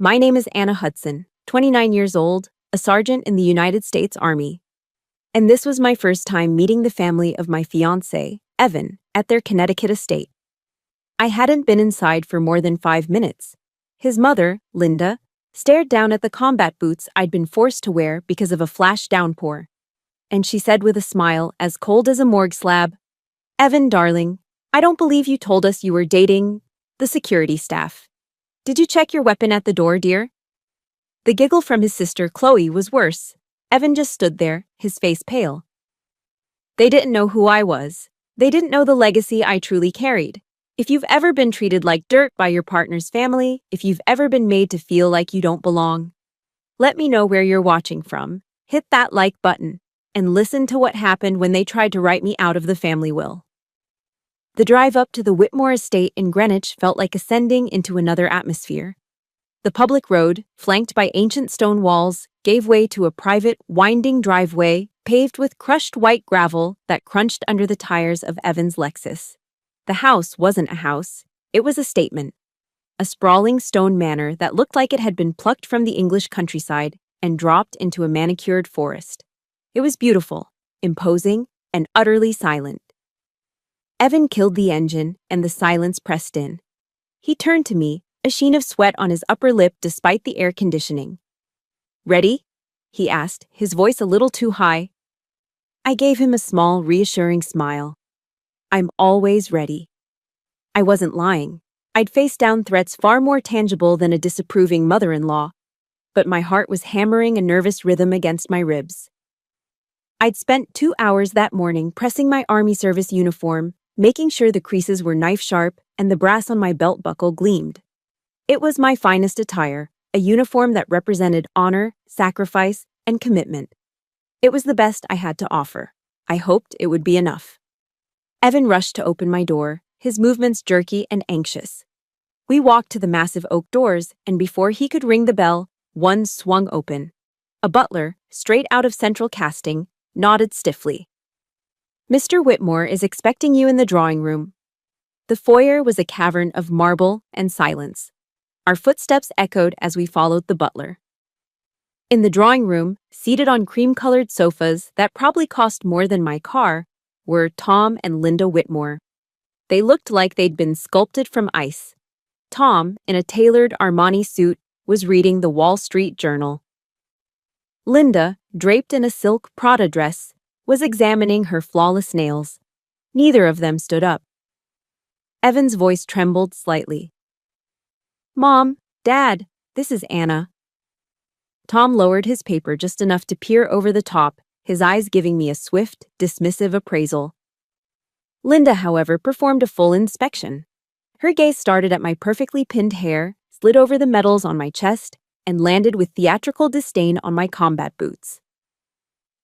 My name is Anna Hudson, 29 years old, a sergeant in the United States Army. And this was my first time meeting the family of my fiancé, Evan, at their Connecticut estate. I hadn't been inside for more than 5 minutes. His mother, Linda, stared down at the combat boots I'd been forced to wear because of a flash downpour. And she said with a smile as cold as a morgue slab, "Evan, darling, I don't believe you told us you were dating the security staff. Did you check your weapon at the door, dear?" The giggle from his sister Chloe was worse. Evan just stood there, his face pale. They didn't know who I was. They didn't know the legacy I truly carried. If you've ever been treated like dirt by your partner's family, if you've ever been made to feel like you don't belong, let me know where you're watching from. Hit that like button and listen to what happened when they tried to write me out of the family will. The drive up to the Whitmore estate in Greenwich felt like ascending into another atmosphere. The public road, flanked by ancient stone walls, gave way to a private, winding driveway paved with crushed white gravel that crunched under the tires of Evan's Lexus. The house wasn't a house, it was a statement. A sprawling stone manor that looked like it had been plucked from the English countryside and dropped into a manicured forest. It was beautiful, imposing, and utterly silent. Evan killed the engine, and the silence pressed in. He turned to me, a sheen of sweat on his upper lip despite the air conditioning. "Ready?" he asked, his voice a little too high. I gave him a small, reassuring smile. I'm always ready. I wasn't lying. I'd faced down threats far more tangible than a disapproving mother-in-law, but my heart was hammering a nervous rhythm against my ribs. I'd spent 2 hours that morning pressing my Army service uniform, making sure the creases were knife-sharp and the brass on my belt buckle gleamed. It was my finest attire, a uniform that represented honor, sacrifice, and commitment. It was the best I had to offer. I hoped it would be enough. Evan rushed to open my door, his movements jerky and anxious. We walked to the massive oak doors, and before he could ring the bell, one swung open. A butler, straight out of central casting, nodded stiffly. "Mr. Whitmore is expecting you in the drawing room." The foyer was a cavern of marble and silence. Our footsteps echoed as we followed the butler. In the drawing room, seated on cream-colored sofas that probably cost more than my car, were Tom and Linda Whitmore. They looked like they'd been sculpted from ice. Tom, in a tailored Armani suit, was reading the Wall Street Journal. Linda, draped in a silk Prada dress, was examining her flawless nails. Neither of them stood up. Evan's voice trembled slightly. "Mom, Dad, this is Anna." Tom lowered his paper just enough to peer over the top, his eyes giving me a swift, dismissive appraisal. Linda, however, performed a full inspection. Her gaze started at my perfectly pinned hair, slid over the medals on my chest, and landed with theatrical disdain on my combat boots.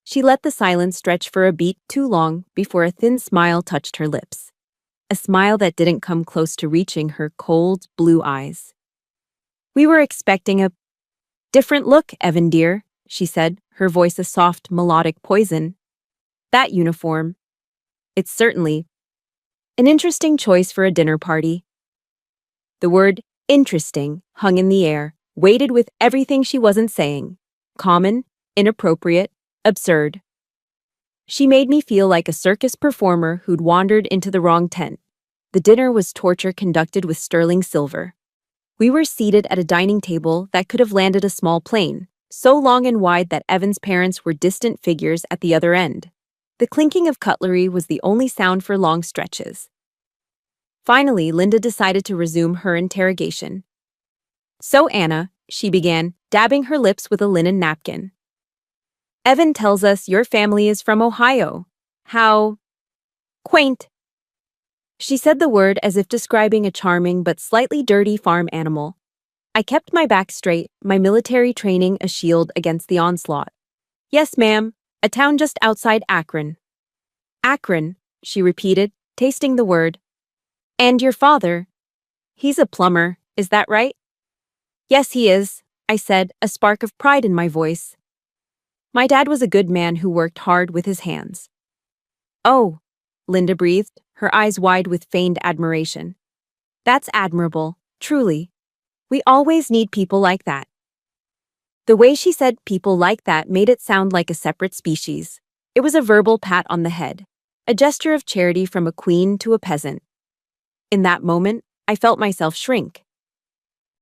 She let the silence stretch for a beat too long before a thin smile touched her lips. A smile that didn't come close to reaching her cold, blue eyes. "We were expecting a different look, Evan dear," she said, her voice a soft, melodic poison. "That uniform. It's certainly an interesting choice for a dinner party." The word interesting hung in the air, weighted with everything she wasn't saying. Common, inappropriate, absurd. She made me feel like a circus performer who'd wandered into the wrong tent. The dinner was torture conducted with sterling silver. We were seated at a dining table that could have landed a small plane, so long and wide that Evan's parents were distant figures at the other end. The clinking of cutlery was the only sound for long stretches. Finally, Linda decided to resume her interrogation. "So, Anna," she began, dabbing her lips with a linen napkin. "Evan tells us your family is from Ohio. How quaint." She said the word as if describing a charming but slightly dirty farm animal. I kept my back straight, my military training a shield against the onslaught. "Yes, ma'am, a town just outside Akron." "Akron," she repeated, tasting the word. "And your father? He's a plumber, is that right?" "Yes, he is," I said, a spark of pride in my voice. My dad was a good man who worked hard with his hands. "Oh," Linda breathed, her eyes wide with feigned admiration. "That's admirable, truly." We always need people like that. The way she said people like that made it sound like a separate species. It was a verbal pat on the head, a gesture of charity from a queen to a peasant. In that moment, I felt myself shrink.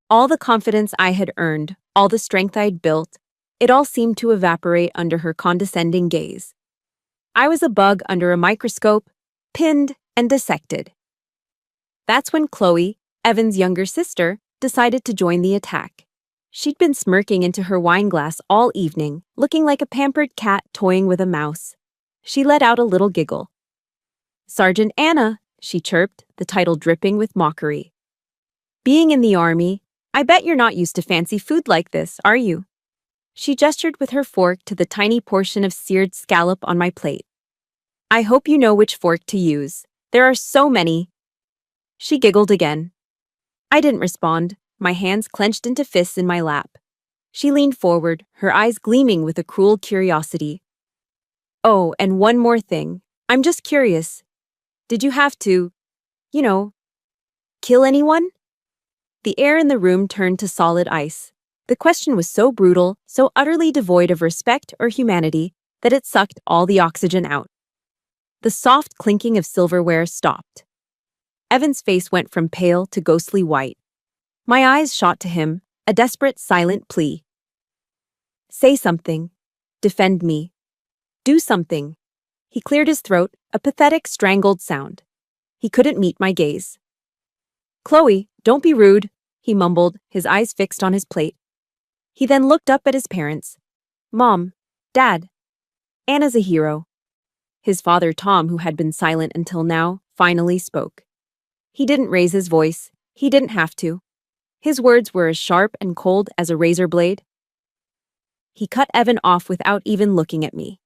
All the confidence I had earned, all the strength I'd built, it all seemed to evaporate under her condescending gaze. I was a bug under a microscope, pinned and dissected. That's when Chloe, Evan's younger sister, decided to join the attack. She'd been smirking into her wine glass all evening, looking like a pampered cat toying with a mouse. She let out a little giggle. "Sergeant Anna," she chirped, the title dripping with mockery. "Being in the army, I bet you're not used to fancy food like this, are you?" She gestured with her fork to the tiny portion of seared scallop on my plate. "I hope you know which fork to use. There are so many." She giggled again. I didn't respond, my hands clenched into fists in my lap. She leaned forward, her eyes gleaming with a cruel curiosity. "Oh, and one more thing. I'm just curious. Did you have to, you know, kill anyone?" The air in the room turned to solid ice. The question was so brutal, so utterly devoid of respect or humanity, that it sucked all the oxygen out. The soft clinking of silverware stopped. Evan's face went from pale to ghostly white. My eyes shot to him, a desperate, silent plea. "Say something. Defend me. Do something." He cleared his throat, a pathetic, strangled sound. He couldn't meet my gaze. "Chloe, don't be rude," he mumbled, his eyes fixed on his plate. He then looked up at his parents. "Mom, Dad, Anna's a hero." His father, Tom, who had been silent until now, finally spoke. He didn't raise his voice. He didn't have to. His words were as sharp and cold as a razor blade. He cut Evan off without even looking at me.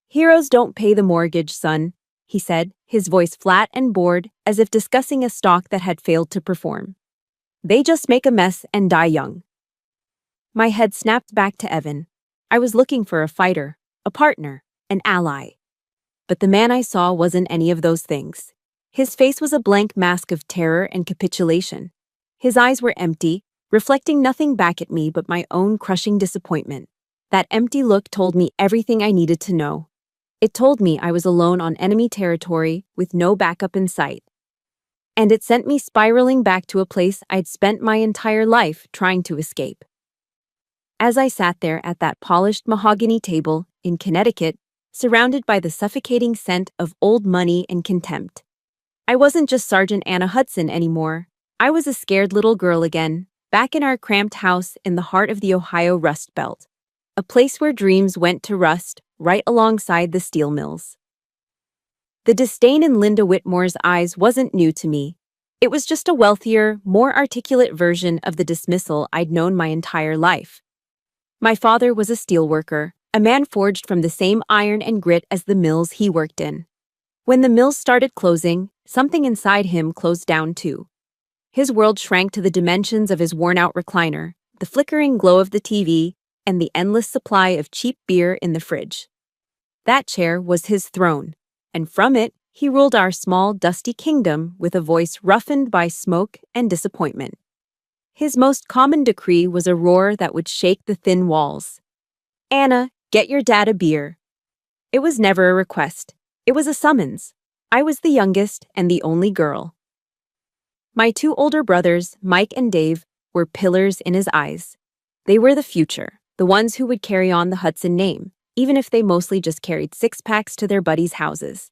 "Heroes don't pay the mortgage, son," he said, his voice flat and bored, as if discussing a stock that had failed to perform. "They just make a mess and die young." My head snapped back to Evan. I was looking for a fighter, a partner, an ally. But the man I saw wasn't any of those things. His face was a blank mask of terror and capitulation. His eyes were empty, reflecting nothing back at me but my own crushing disappointment. That empty look told me everything I needed to know. It told me I was alone on enemy territory with no backup in sight. And it sent me spiraling back to a place I'd spent my entire life trying to escape. As I sat there at that polished mahogany table in Connecticut, surrounded by the suffocating scent of old money and contempt, I wasn't just Sergeant Anna Hudson anymore. I was a scared little girl again, back in our cramped house in the heart of the Ohio Rust Belt, a place where dreams went to rust right alongside the steel mills. The disdain in Linda Whitmore's eyes wasn't new to me. It was just a wealthier, more articulate version of the dismissal I'd known my entire life. My father was a steelworker, a man forged from the same iron and grit as the mills he worked in. When the mills started closing, something inside him closed down too. His world shrank to the dimensions of his worn-out recliner, the flickering glow of the TV, and the endless supply of cheap beer in the fridge. That chair was his throne, and from it, he ruled our small, dusty kingdom with a voice roughened by smoke and disappointment. His most common decree was a roar that would shake the thin walls. "Anna, get your dad a beer." It was never a request. It was a summons. I was the youngest and the only girl. My two older brothers, Mike and Dave, were pillars in his eyes. They were the future, the ones who would carry on the Hudson name, even if they mostly just carried six-packs to their buddies' houses.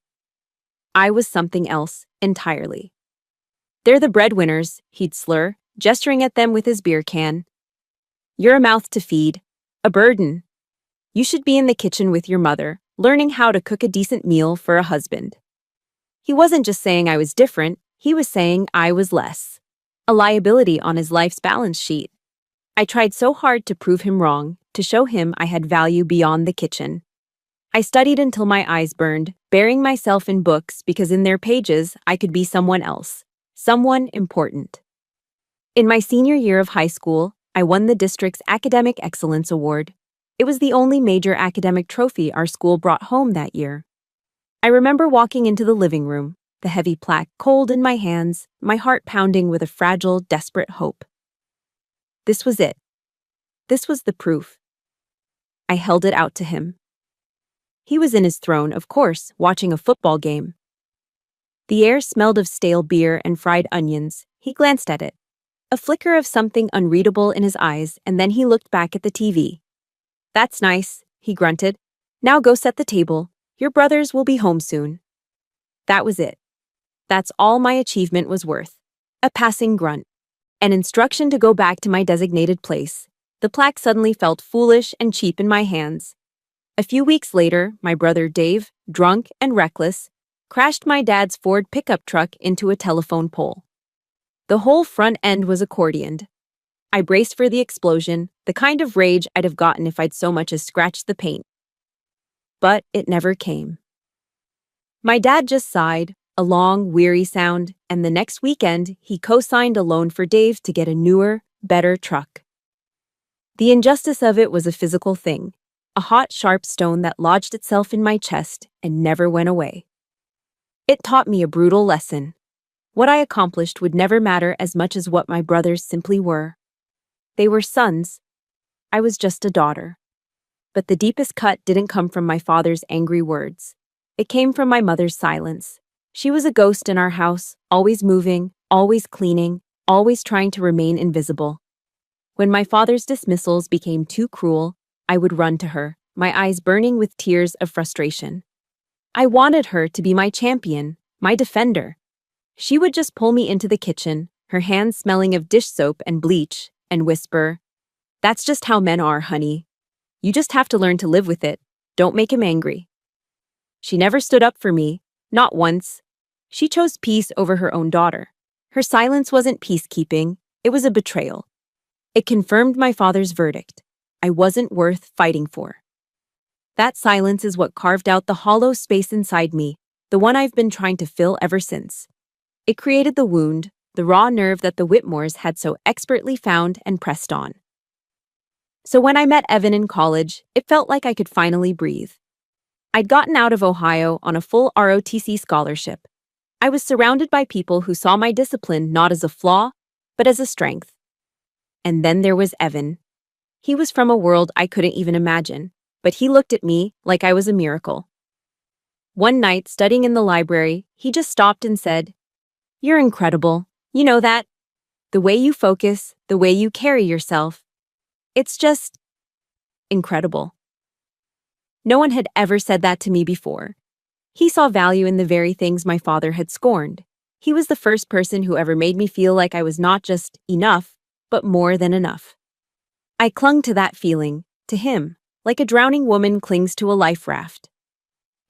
I was something else entirely. "They're the breadwinners," he'd slur, gesturing at them with his beer can. "You're a mouth to feed, a burden. You should be in the kitchen with your mother, learning how to cook a decent meal for a husband." He wasn't just saying I was different, he was saying I was less. A liability on his life's balance sheet. I tried so hard to prove him wrong, to show him I had value beyond the kitchen. I studied until my eyes burned, burying myself in books because in their pages I could be someone else, someone important. In my senior year of high school, I won the district's Academic Excellence Award. It was the only major academic trophy our school brought home that year. I remember walking into the living room, the heavy plaque cold in my hands, my heart pounding with a fragile, desperate hope. This was it. This was the proof. I held it out to him. He was in his throne, of course, watching a football game. The air smelled of stale beer and fried onions. He glanced at it. A flicker of something unreadable in his eyes, and then he looked back at the TV. "That's nice," he grunted. "Now go set the table. Your brothers will be home soon." That was it. That's all my achievement was worth. A passing grunt. An instruction to go back to my designated place. The plaque suddenly felt foolish and cheap in my hands. A few weeks later, my brother Dave, drunk and reckless, crashed my dad's Ford pickup truck into a telephone pole. The whole front end was accordioned. I braced for the explosion, the kind of rage I'd have gotten if I'd so much as scratched the paint. But it never came. My dad just sighed, a long, weary sound, and the next weekend, he co-signed a loan for Dave to get a newer, better truck. The injustice of it was a physical thing, a hot, sharp stone that lodged itself in my chest and never went away. It taught me a brutal lesson. What I accomplished would never matter as much as what my brothers simply were. They were sons. I was just a daughter. But the deepest cut didn't come from my father's angry words. It came from my mother's silence. She was a ghost in our house, always moving, always cleaning, always trying to remain invisible. When my father's dismissals became too cruel, I would run to her, my eyes burning with tears of frustration. I wanted her to be my champion, my defender. She would just pull me into the kitchen, her hands smelling of dish soap and bleach, and whisper, "That's just how men are, honey. You just have to learn to live with it. Don't make him angry." She never stood up for me, not once. She chose peace over her own daughter. Her silence wasn't peacekeeping, it was a betrayal. It confirmed my father's verdict. I wasn't worth fighting for. That silence is what carved out the hollow space inside me, the one I've been trying to fill ever since. It created the wound, the raw nerve that the Whitmores had so expertly found and pressed on. So when I met Evan in college, it felt like I could finally breathe. I'd gotten out of Ohio on a full ROTC scholarship. I was surrounded by people who saw my discipline not as a flaw, but as a strength. And then there was Evan. He was from a world I couldn't even imagine, but he looked at me like I was a miracle. One night, studying in the library, he just stopped and said, "You're incredible. You know that? The way you focus, the way you carry yourself. It's just incredible." No one had ever said that to me before. He saw value in the very things my father had scorned. He was the first person who ever made me feel like I was not just enough, but more than enough. I clung to that feeling, to him, like a drowning woman clings to a life raft.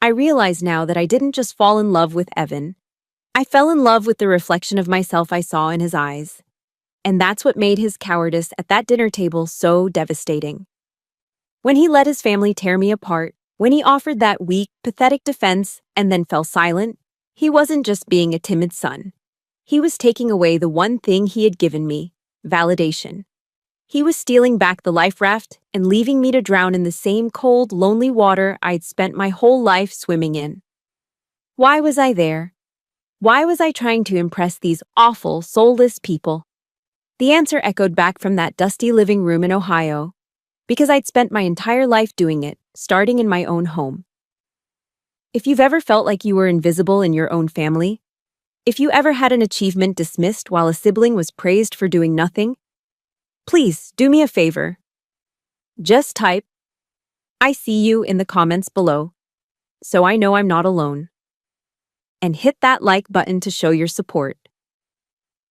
I realize now that I didn't just fall in love with Evan. I fell in love with the reflection of myself I saw in his eyes. And that's what made his cowardice at that dinner table so devastating. When he let his family tear me apart, when he offered that weak, pathetic defense and then fell silent, he wasn't just being a timid son. He was taking away the one thing he had given me, validation. He was stealing back the life raft and leaving me to drown in the same cold, lonely water I'd spent my whole life swimming in. Why was I there? Why was I trying to impress these awful, soulless people? The answer echoed back from that dusty living room in Ohio, because I'd spent my entire life doing it, starting in my own home. If you've ever felt like you were invisible in your own family, if you ever had an achievement dismissed while a sibling was praised for doing nothing, please do me a favor. Just type, "I see you" in the comments below, so I know I'm not alone. And hit that like button to show your support.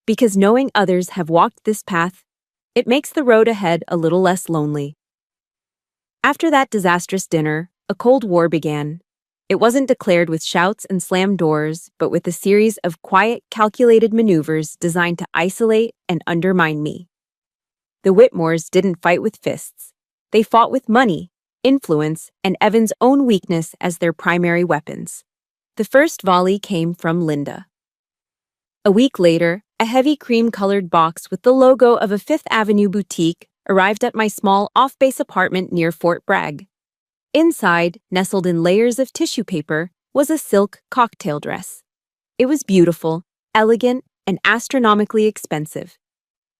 Because knowing others have walked this path, it makes the road ahead a little less lonely. After that disastrous dinner, a Cold War began. It wasn't declared with shouts and slammed doors, but with a series of quiet, calculated maneuvers designed to isolate and undermine me. The Whitmores didn't fight with fists. They fought with money, influence, and Evan's own weakness as their primary weapons. The first volley came from Linda. A week later, a heavy cream-colored box with the logo of a Fifth Avenue boutique arrived at my small off-base apartment near Fort Bragg. Inside, nestled in layers of tissue paper, was a silk cocktail dress. It was beautiful, elegant, and astronomically expensive.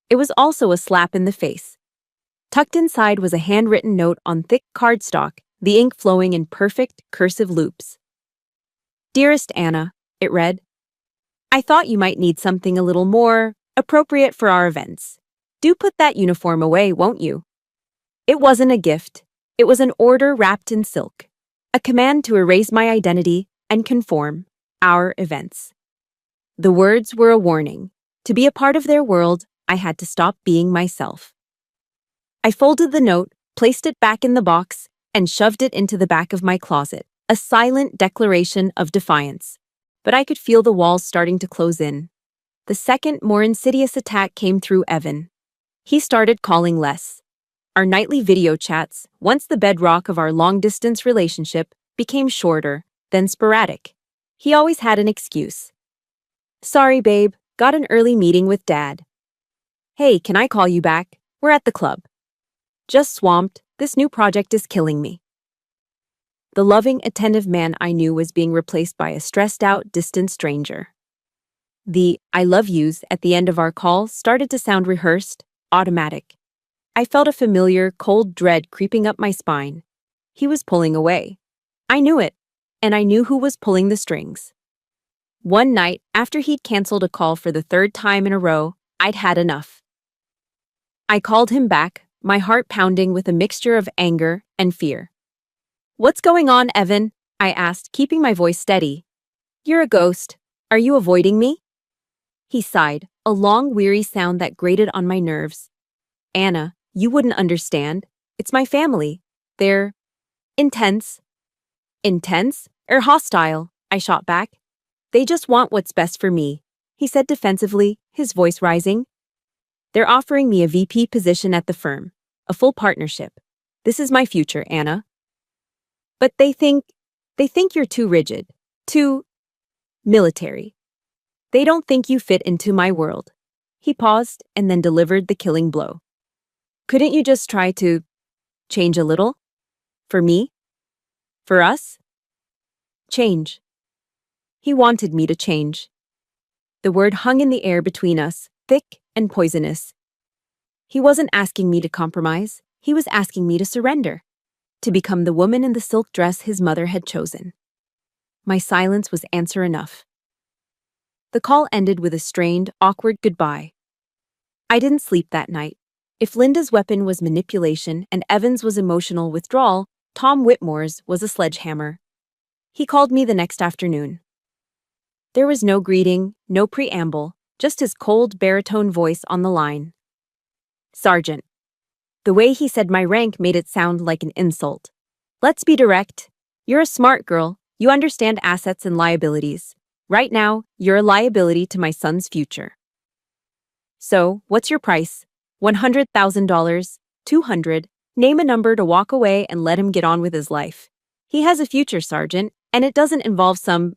It was also a slap in the face. Tucked inside was a handwritten note on thick cardstock, the ink flowing in perfect, cursive loops. "Dearest Anna," it read, "I thought you might need something a little more appropriate for our events. Do put that uniform away, won't you?" It wasn't a gift. It was an order wrapped in silk. A command to erase my identity and conform our events. The words were a warning. To be a part of their world, I had to stop being myself. I folded the note, placed it back in the box, and shoved it into the back of my closet, a silent declaration of defiance. But I could feel the walls starting to close in. The second, more insidious attack came through Evan. He started calling less. Our nightly video chats, once the bedrock of our long-distance relationship, became shorter, then sporadic. He always had an excuse. "Sorry, babe, got an early meeting with Dad." "Hey, can I call you back? We're at the club." "Just swamped. This new project is killing me." The loving, attentive man I knew was being replaced by a stressed-out, distant stranger. The "I love yous" at the end of our call started to sound rehearsed, automatic. I felt a familiar, cold dread creeping up my spine. He was pulling away. I knew it, and I knew who was pulling the strings. One night, after he'd canceled a call for the third time in a row, I'd had enough. I called him back, my heart pounding with a mixture of anger and fear. "What's going on, Evan?" I asked, keeping my voice steady. "You're a ghost. Are you avoiding me?" He sighed, a long, weary sound that grated on my nerves. "Anna, you wouldn't understand. It's my family. They're intense." "Intense or hostile?" I shot back. "They just want what's best for me," he said defensively, his voice rising. "They're offering me a VP position at the firm, a full partnership. This is my future, Anna. But they think you're too rigid, too military. They don't think you fit into my world." He paused and then delivered the killing blow. "Couldn't you just try to change a little? For me? For us?" Change. He wanted me to change. The word hung in the air between us, thick and poisonous. He wasn't asking me to compromise. He was asking me to surrender, to become the woman in the silk dress his mother had chosen. My silence was answer enough. The call ended with a strained, awkward goodbye. I didn't sleep that night. If Linda's weapon was manipulation and Evan's was emotional withdrawal, Tom Whitmore's was a sledgehammer. He called me the next afternoon. There was no greeting, no preamble, just his cold baritone voice on the line. "Sergeant." The way he said my rank made it sound like an insult. "Let's be direct. You're a smart girl. You understand assets and liabilities. Right now, you're a liability to my son's future. So, what's your price? $100,000, $200, name a number to walk away and let him get on with his life. He has a future, Sergeant, and it doesn't involve some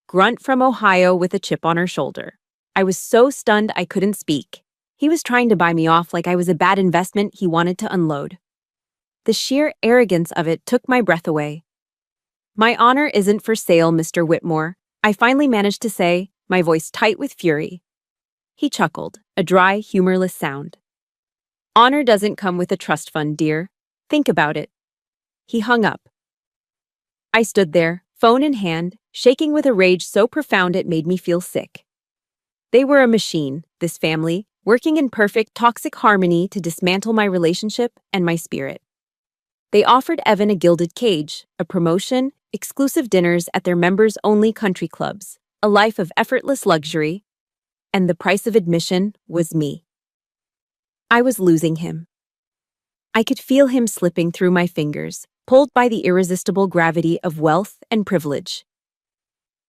grunt from Ohio with a chip on her shoulder." I was so stunned I couldn't speak. He was trying to buy me off like I was a bad investment he wanted to unload. The sheer arrogance of it took my breath away. "My honor isn't for sale, Mr. Whitmore," I finally managed to say, my voice tight with fury. He chuckled, a dry, humorless sound. "Honor doesn't come with a trust fund, dear. Think about it." He hung up. I stood there, phone in hand, shaking with a rage so profound it made me feel sick. They were a machine, this family, working in perfect, toxic harmony to dismantle my relationship and my spirit. They offered Evan a gilded cage, a promotion, exclusive dinners at their members-only country clubs, a life of effortless luxury, and the price of admission was me. I was losing him. I could feel him slipping through my fingers, pulled by the irresistible gravity of wealth and privilege.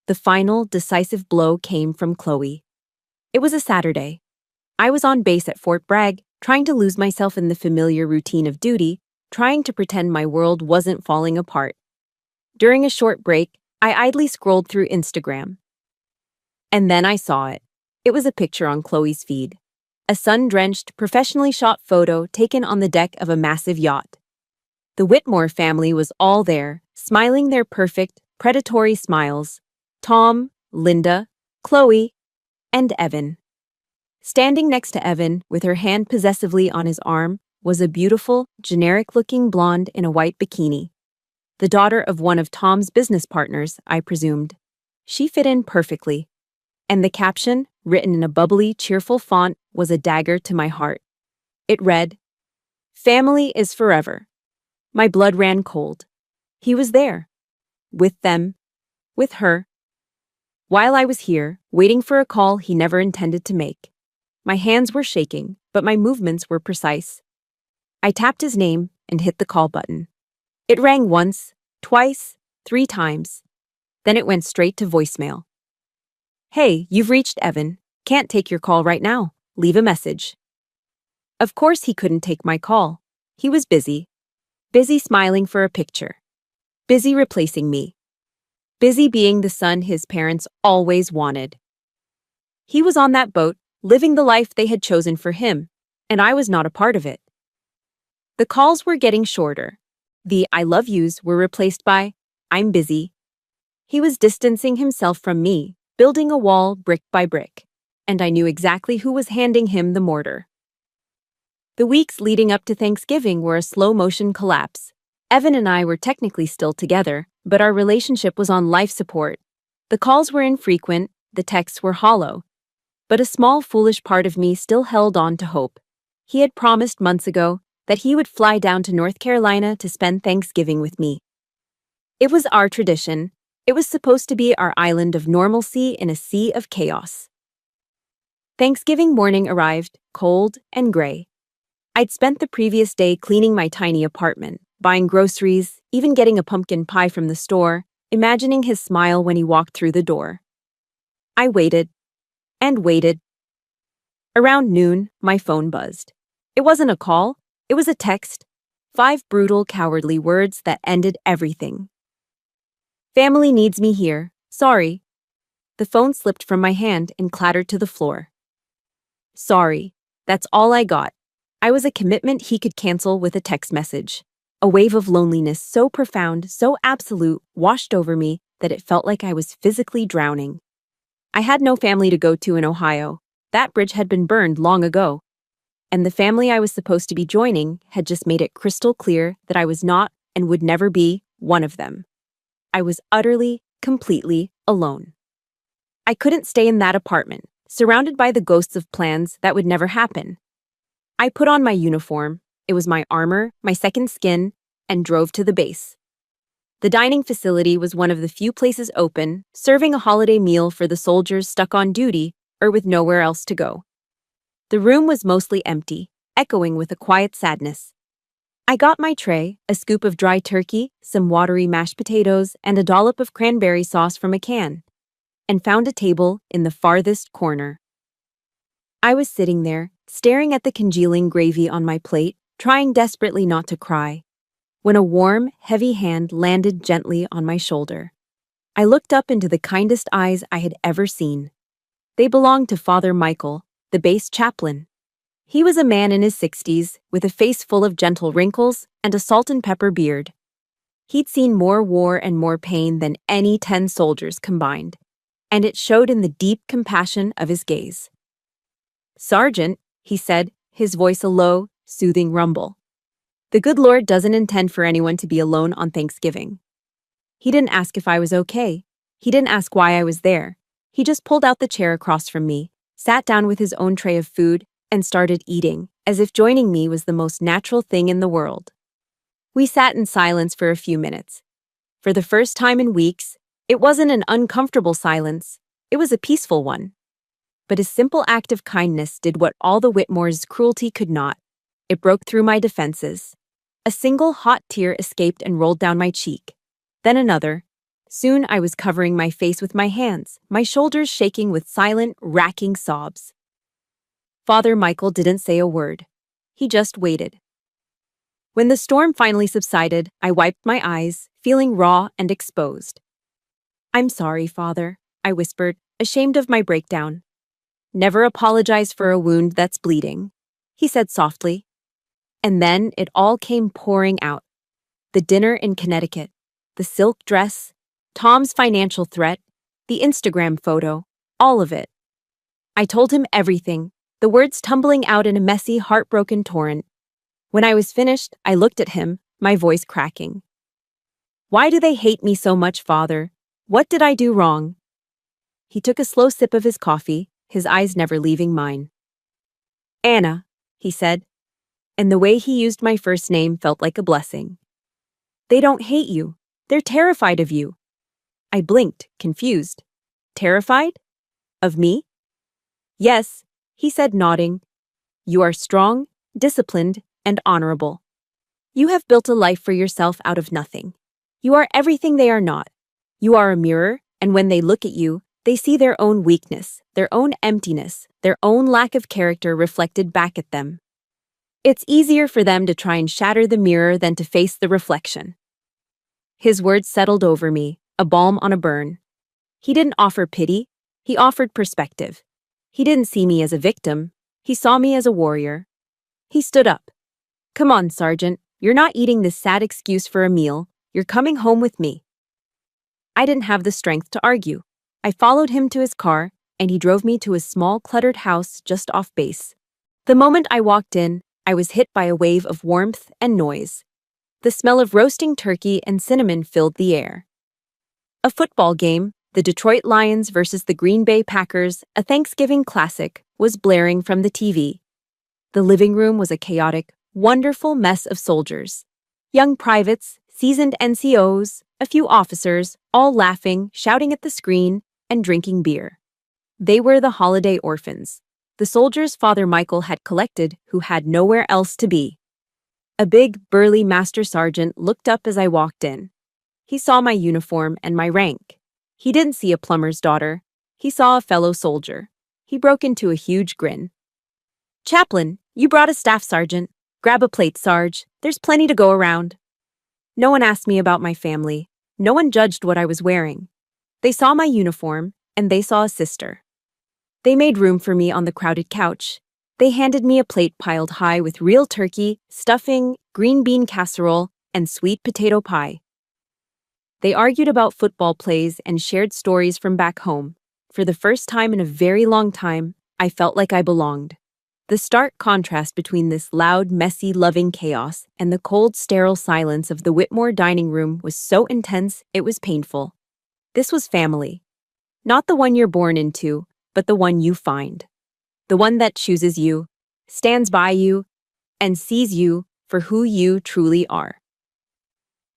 The final, decisive blow came from Chloe. It was a Saturday. I was on base at Fort Bragg, trying to lose myself in the familiar routine of duty, trying to pretend my world wasn't falling apart. During a short break, I idly scrolled through Instagram. And then I saw it. It was a picture on Chloe's feed. A sun-drenched, professionally shot photo taken on the deck of a massive yacht. The Whitmore family was all there, smiling their perfect, predatory smiles. Tom, Linda, Chloe, and Evan. Standing next to Evan, with her hand possessively on his arm, was a beautiful, generic-looking blonde in a white bikini. The daughter of one of Tom's business partners, I presumed. She fit in perfectly. And the caption, written in a bubbly, cheerful font, was a dagger to my heart. It read, "Family is forever." My blood ran cold. He was there. With them. With her. While I was here, waiting for a call he never intended to make. My hands were shaking, but my movements were precise. I tapped his name and hit the call button. It rang once, twice, 3 times. Then it went straight to voicemail. "Hey, you've reached Evan. Can't take your call right now. Leave a message." Of course he couldn't take my call. He was busy. Busy smiling for a picture. Busy replacing me. Busy being the son his parents always wanted. He was on that boat, living the life they had chosen for him, and I was not a part of it. The calls were getting shorter. The "I love yous" were replaced by "I'm busy." He was distancing himself from me, building a wall brick by brick, and I knew exactly who was handing him the mortar. The weeks leading up to Thanksgiving were a slow-motion collapse. Evan and I were technically still together, but our relationship was on life support. The calls were infrequent, the texts were hollow. But a small, foolish part of me still held on to hope. He had promised months ago that he would fly down to North Carolina to spend Thanksgiving with me. It was our tradition. It was supposed to be our island of normalcy in a sea of chaos. Thanksgiving morning arrived, cold and gray. I'd spent the previous day cleaning my tiny apartment, buying groceries, even getting a pumpkin pie from the store, imagining his smile when he walked through the door. I waited. And waited. Around noon, my phone buzzed. It wasn't a call, it was a text. 5 brutal, cowardly words that ended everything. "Family needs me here. Sorry." The phone slipped from my hand and clattered to the floor. Sorry. That's all I got. I was a commitment he could cancel with a text message. A wave of loneliness so profound, so absolute, washed over me that it felt like I was physically drowning. I had no family to go to in Ohio. That bridge had been burned long ago. And the family I was supposed to be joining had just made it crystal clear that I was not and would never be one of them. I was utterly, completely alone. I couldn't stay in that apartment, surrounded by the ghosts of plans that would never happen. I put on my uniform, it was my armor, my second skin, and drove to the base. The dining facility was one of the few places open, serving a holiday meal for the soldiers stuck on duty or with nowhere else to go. The room was mostly empty, echoing with a quiet sadness. I got my tray, a scoop of dry turkey, some watery mashed potatoes, and a dollop of cranberry sauce from a can, and found a table in the farthest corner. I was sitting there, staring at the congealing gravy on my plate, trying desperately not to cry, when a warm, heavy hand landed gently on my shoulder. I looked up into the kindest eyes I had ever seen. They belonged to Father Michael, the base chaplain. He was a man in his 60s, with a face full of gentle wrinkles and a salt and pepper beard. He'd seen more war and more pain than any 10 soldiers combined, and it showed in the deep compassion of his gaze. "Sergeant," he said, his voice a low, soothing rumble. "The good Lord doesn't intend for anyone to be alone on Thanksgiving." He didn't ask if I was okay. He didn't ask why I was there. He just pulled out the chair across from me, sat down with his own tray of food, and started eating, as if joining me was the most natural thing in the world. We sat in silence for a few minutes. For the first time in weeks, it wasn't an uncomfortable silence, it was a peaceful one. But his simple act of kindness did what all the Whitmore's cruelty could not. It broke through my defenses. A single hot tear escaped and rolled down my cheek. Then another. Soon I was covering my face with my hands, my shoulders shaking with silent, racking sobs. Father Michael didn't say a word. He just waited. When the storm finally subsided, I wiped my eyes, feeling raw and exposed. "I'm sorry, Father," I whispered, ashamed of my breakdown. "Never apologize for a wound that's bleeding," he said softly. And then it all came pouring out. The dinner in Connecticut, the silk dress, Tom's financial threat, the Instagram photo, all of it. I told him everything, the words tumbling out in a messy, heartbroken torrent. When I was finished, I looked at him, my voice cracking. "Why do they hate me so much, Father? What did I do wrong?" He took a slow sip of his coffee, his eyes never leaving mine. "Anna," he said, and the way he used my first name felt like a blessing. "They don't hate you. They're terrified of you." I blinked, confused. "Terrified? Of me?" "Yes," he said, nodding. "You are strong, disciplined, and honorable. You have built a life for yourself out of nothing. You are everything they are not. You are a mirror, and when they look at you, they see their own weakness, their own emptiness, their own lack of character reflected back at them. It's easier for them to try and shatter the mirror than to face the reflection." His words settled over me, a balm on a burn. He didn't offer pity, he offered perspective. He didn't see me as a victim, he saw me as a warrior. He stood up. "Come on, Sergeant, you're not eating this sad excuse for a meal, you're coming home with me." I didn't have the strength to argue. I followed him to his car, and he drove me to a small, cluttered house just off base. The moment I walked in, I was hit by a wave of warmth and noise. The smell of roasting turkey and cinnamon filled the air. A football game, the Detroit Lions versus the Green Bay Packers, a Thanksgiving classic, was blaring from the TV. The living room was a chaotic, wonderful mess of soldiers. Young privates, seasoned NCOs, a few officers, all laughing, shouting at the screen, and drinking beer. They were the holiday orphans, the soldiers Father Michael had collected who had nowhere else to be. A big, burly master sergeant looked up as I walked in. He saw my uniform and my rank. He didn't see a plumber's daughter. He saw a fellow soldier. He broke into a huge grin. "Chaplain, you brought a staff sergeant. Grab a plate, Sarge. There's plenty to go around." No one asked me about my family. No one judged what I was wearing. They saw my uniform, and they saw a sister. They made room for me on the crowded couch. They handed me a plate piled high with real turkey, stuffing, green bean casserole, and sweet potato pie. They argued about football plays and shared stories from back home. For the first time in a very long time, I felt like I belonged. The stark contrast between this loud, messy, loving chaos and the cold, sterile silence of the Whitmore dining room was so intense it was painful. This was family. Not the one you're born into, but the one you find. The one that chooses you, stands by you, and sees you for who you truly are.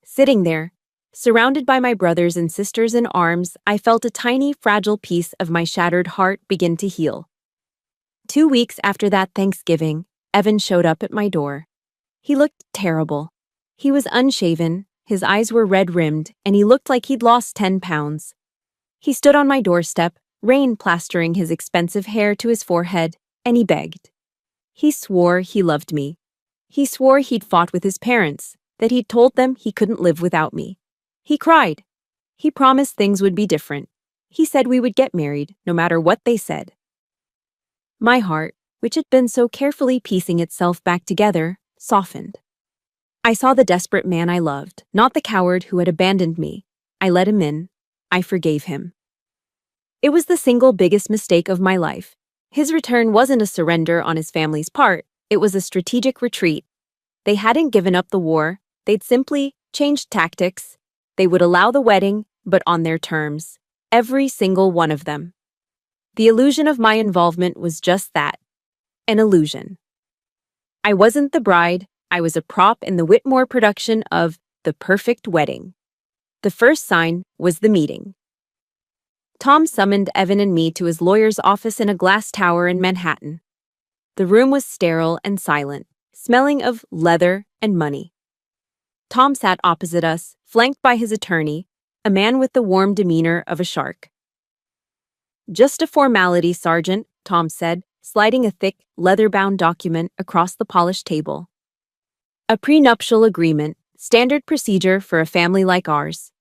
Sitting there, surrounded by my brothers and sisters in arms, I felt a tiny, fragile piece of my shattered heart begin to heal. 2 weeks after that Thanksgiving, Evan showed up at my door. He looked terrible. He was unshaven, his eyes were red-rimmed, and he looked like he'd lost 10 pounds. He stood on my doorstep, rain plastering his expensive hair to his forehead, and he begged. He swore he loved me. He swore he'd fought with his parents, that he'd told them he couldn't live without me. He cried. He promised things would be different. He said we would get married, no matter what they said. My heart, which had been so carefully piecing itself back together, softened. I saw the desperate man I loved, not the coward who had abandoned me. I let him in. I forgave him. It was the single biggest mistake of my life. His return wasn't a surrender on his family's part, it was a strategic retreat. They hadn't given up the war, they'd simply changed tactics. They would allow the wedding, but on their terms. Every single one of them. The illusion of my involvement was just that, an illusion. I wasn't the bride, I was a prop in the Whitmore production of The Perfect Wedding. The first sign was the meeting. Tom summoned Evan and me to his lawyer's office in a glass tower in Manhattan. The room was sterile and silent, smelling of leather and money. Tom sat opposite us, flanked by his attorney, a man with the warm demeanor of a shark. "Just a formality, Sergeant," Tom said, sliding a thick, leather-bound document across the polished table. "A prenuptial agreement, standard procedure for a family like ours."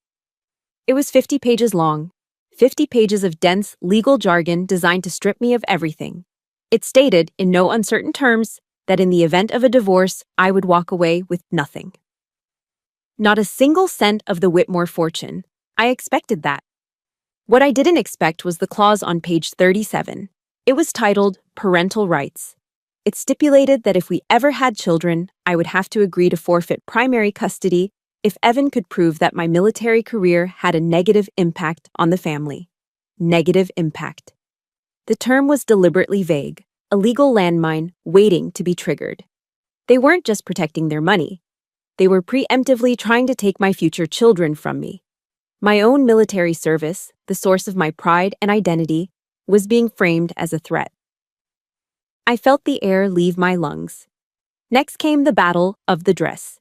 It was 50 pages long, 50 pages of dense legal jargon designed to strip me of everything. It stated, in no uncertain terms, that in the event of a divorce, I would walk away with nothing. Not a single cent of the Whitmore fortune. I expected that. What I didn't expect was the clause on page 37. It was titled Parental Rights. It stipulated that if we ever had children, I would have to agree to forfeit primary custody if Evan could prove that my military career had a negative impact on the family. Negative impact. The term was deliberately vague, a legal landmine waiting to be triggered. They weren't just protecting their money. They were preemptively trying to take my future children from me. My own military service, the source of my pride and identity, was being framed as a threat. I felt the air leave my lungs. Next came the battle of the dress.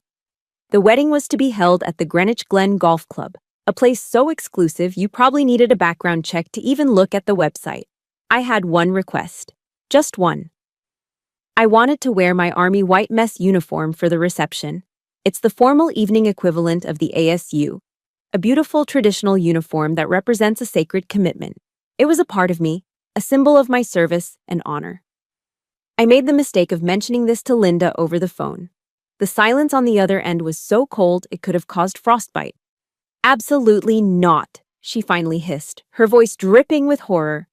The wedding was to be held at the Greenwich Glen Golf Club, a place so exclusive you probably needed a background check to even look at the website. I had one request. Just one. I wanted to wear my Army white mess uniform for the reception. It's the formal evening equivalent of the ASU, a beautiful traditional uniform that represents a sacred commitment. It was a part of me, a symbol of my service and honor. I made the mistake of mentioning this to Linda over the phone. The silence on the other end was so cold it could have caused frostbite. Absolutely not, she finally hissed, her voice dripping with horror.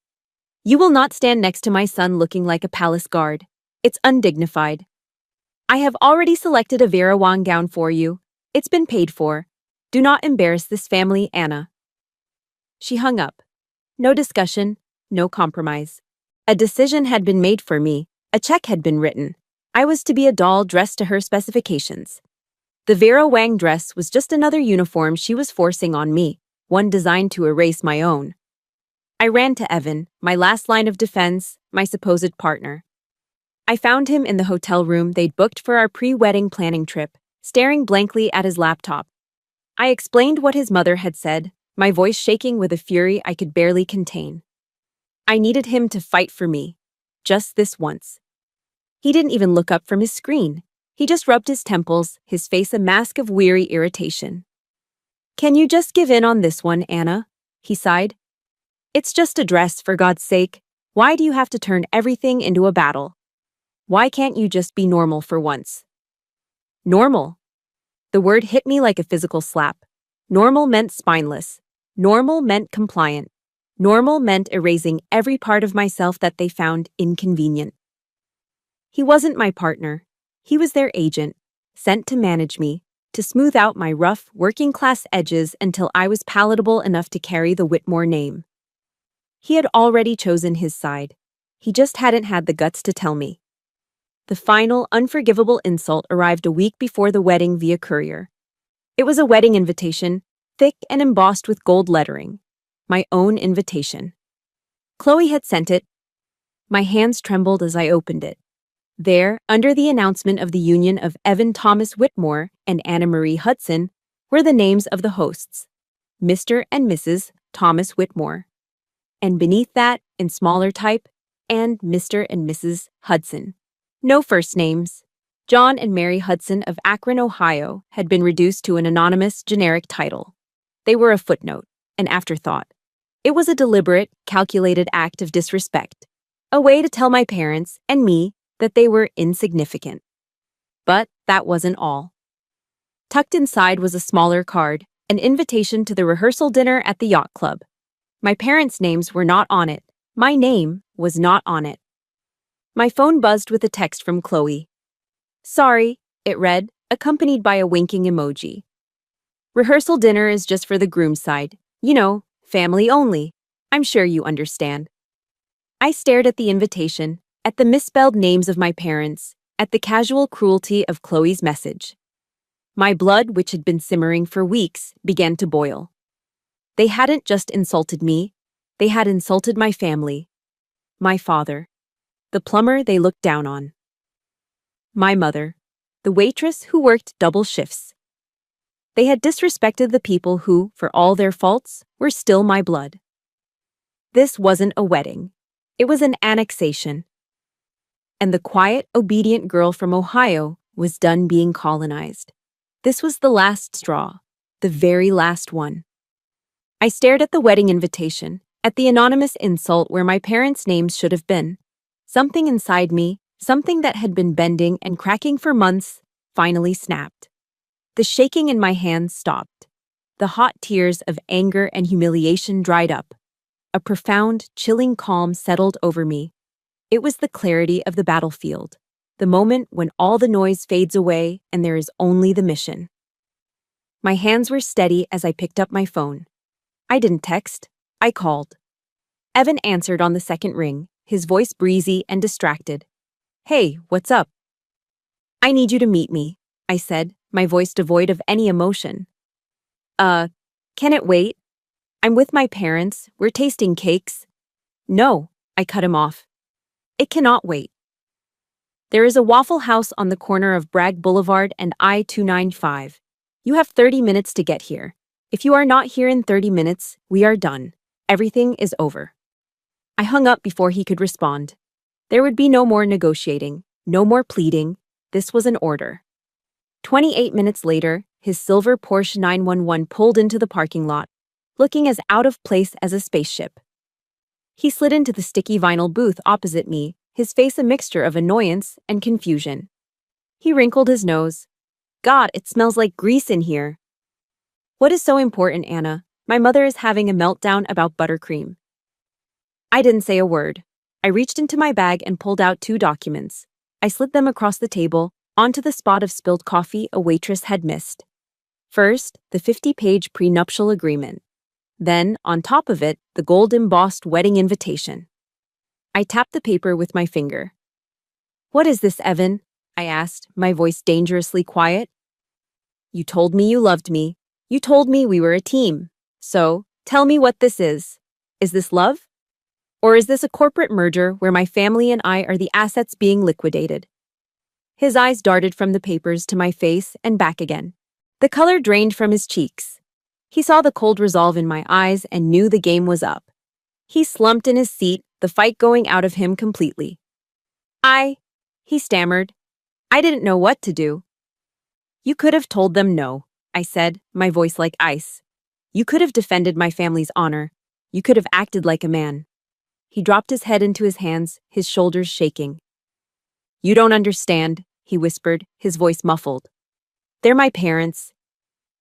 You will not stand next to my son looking like a palace guard. It's undignified. I have already selected a Vera Wang gown for you. It's been paid for. Do not embarrass this family, Anna. She hung up. No discussion, no compromise. A decision had been made for me. A check had been written. I was to be a doll dressed to her specifications. The Vera Wang dress was just another uniform she was forcing on me, one designed to erase my own. I ran to Evan, my last line of defense, my supposed partner. I found him in the hotel room they'd booked for our pre-wedding planning trip, staring blankly at his laptop. I explained what his mother had said, my voice shaking with a fury I could barely contain. I needed him to fight for me, just this once. He didn't even look up from his screen. He just rubbed his temples, his face a mask of weary irritation. Can you just give in on this one, Anna? He sighed. It's just a dress, for God's sake. Why do you have to turn everything into a battle? Why can't you just be normal for once? Normal. The word hit me like a physical slap. Normal meant spineless. Normal meant compliant. Normal meant erasing every part of myself that they found inconvenient. He wasn't my partner. He was their agent, sent to manage me, to smooth out my rough, working-class edges until I was palatable enough to carry the Whitmore name. He had already chosen his side. He just hadn't had the guts to tell me. The final, unforgivable insult arrived a week before the wedding via courier. It was a wedding invitation, thick and embossed with gold lettering. My own invitation. Chloe had sent it. My hands trembled as I opened it. There, under the announcement of the union of Evan Thomas Whitmore and Anna Marie Hudson, were the names of the hosts, Mr. and Mrs. Thomas Whitmore. And beneath that, in smaller type, and Mr. and Mrs. Hudson. No first names. John and Mary Hudson of Akron, Ohio, had been reduced to an anonymous, generic title. They were a footnote, an afterthought. It was a deliberate, calculated act of disrespect, a way to tell my parents and me that they were insignificant. But that wasn't all. Tucked inside was a smaller card, an invitation to the rehearsal dinner at the yacht club. My parents' names were not on it. My name was not on it. My phone buzzed with a text from Chloe. Sorry, it read, accompanied by a winking emoji. Rehearsal dinner is just for the groom's side. You know, family only. I'm sure you understand. I stared at the invitation, at the misspelled names of my parents, at the casual cruelty of Chloe's message. My blood, which had been simmering for weeks, began to boil. They hadn't just insulted me, they had insulted my family, my father, the plumber they looked down on, my mother, the waitress who worked double shifts. They had disrespected the people who, for all their faults, were still my blood. This wasn't a wedding. It was an annexation. And the quiet, obedient girl from Ohio was done being colonized. This was the last straw, the very last one. I stared at the wedding invitation, at the anonymous insult where my parents' names should have been. Something inside me, something that had been bending and cracking for months, finally snapped. The shaking in my hands stopped. The hot tears of anger and humiliation dried up. A profound, chilling calm settled over me, It was the clarity of the battlefield, the moment when all the noise fades away and there is only the mission. My hands were steady as I picked up my phone. I didn't text, I called. Evan answered on the second ring, his voice breezy and distracted. "Hey, what's up?" "I need you to meet me," I said, my voice devoid of any emotion. Can it wait? I'm with my parents, we're tasting cakes." "No," I cut him off. "It cannot wait. There is a Waffle House on the corner of Bragg Boulevard and I-295. You have 30 minutes to get here. If you are not here in 30 minutes, we are done. Everything is over." I hung up before he could respond. There would be no more negotiating, no more pleading. This was an order. 28 minutes later, his silver Porsche 911 pulled into the parking lot, looking as out of place as a spaceship. He slid into the sticky vinyl booth opposite me, his face a mixture of annoyance and confusion. He wrinkled his nose. "God, it smells like grease in here." "What is so important, Anna? My mother is having a meltdown about buttercream." I didn't say a word. I reached into my bag and pulled out 2 documents. I slid them across the table, onto the spot of spilled coffee a waitress had missed. First, the 50-page prenuptial agreement. Then, on top of it, the gold-embossed wedding invitation. I tapped the paper with my finger. "What is this, Evan?" I asked, my voice dangerously quiet. "You told me you loved me. You told me we were a team. So, tell me what this is. Is this love? Or is this a corporate merger where my family and I are the assets being liquidated?" His eyes darted from the papers to my face and back again. The color drained from his cheeks. He saw the cold resolve in my eyes and knew the game was up. He slumped in his seat, the fight going out of him completely. He stammered. I didn't know what to do. "You could have told them no," I said, my voice like ice. "You could have defended my family's honor. You could have acted like a man." He dropped his head into his hands, his shoulders shaking. "You don't understand," he whispered, his voice muffled. "They're my parents.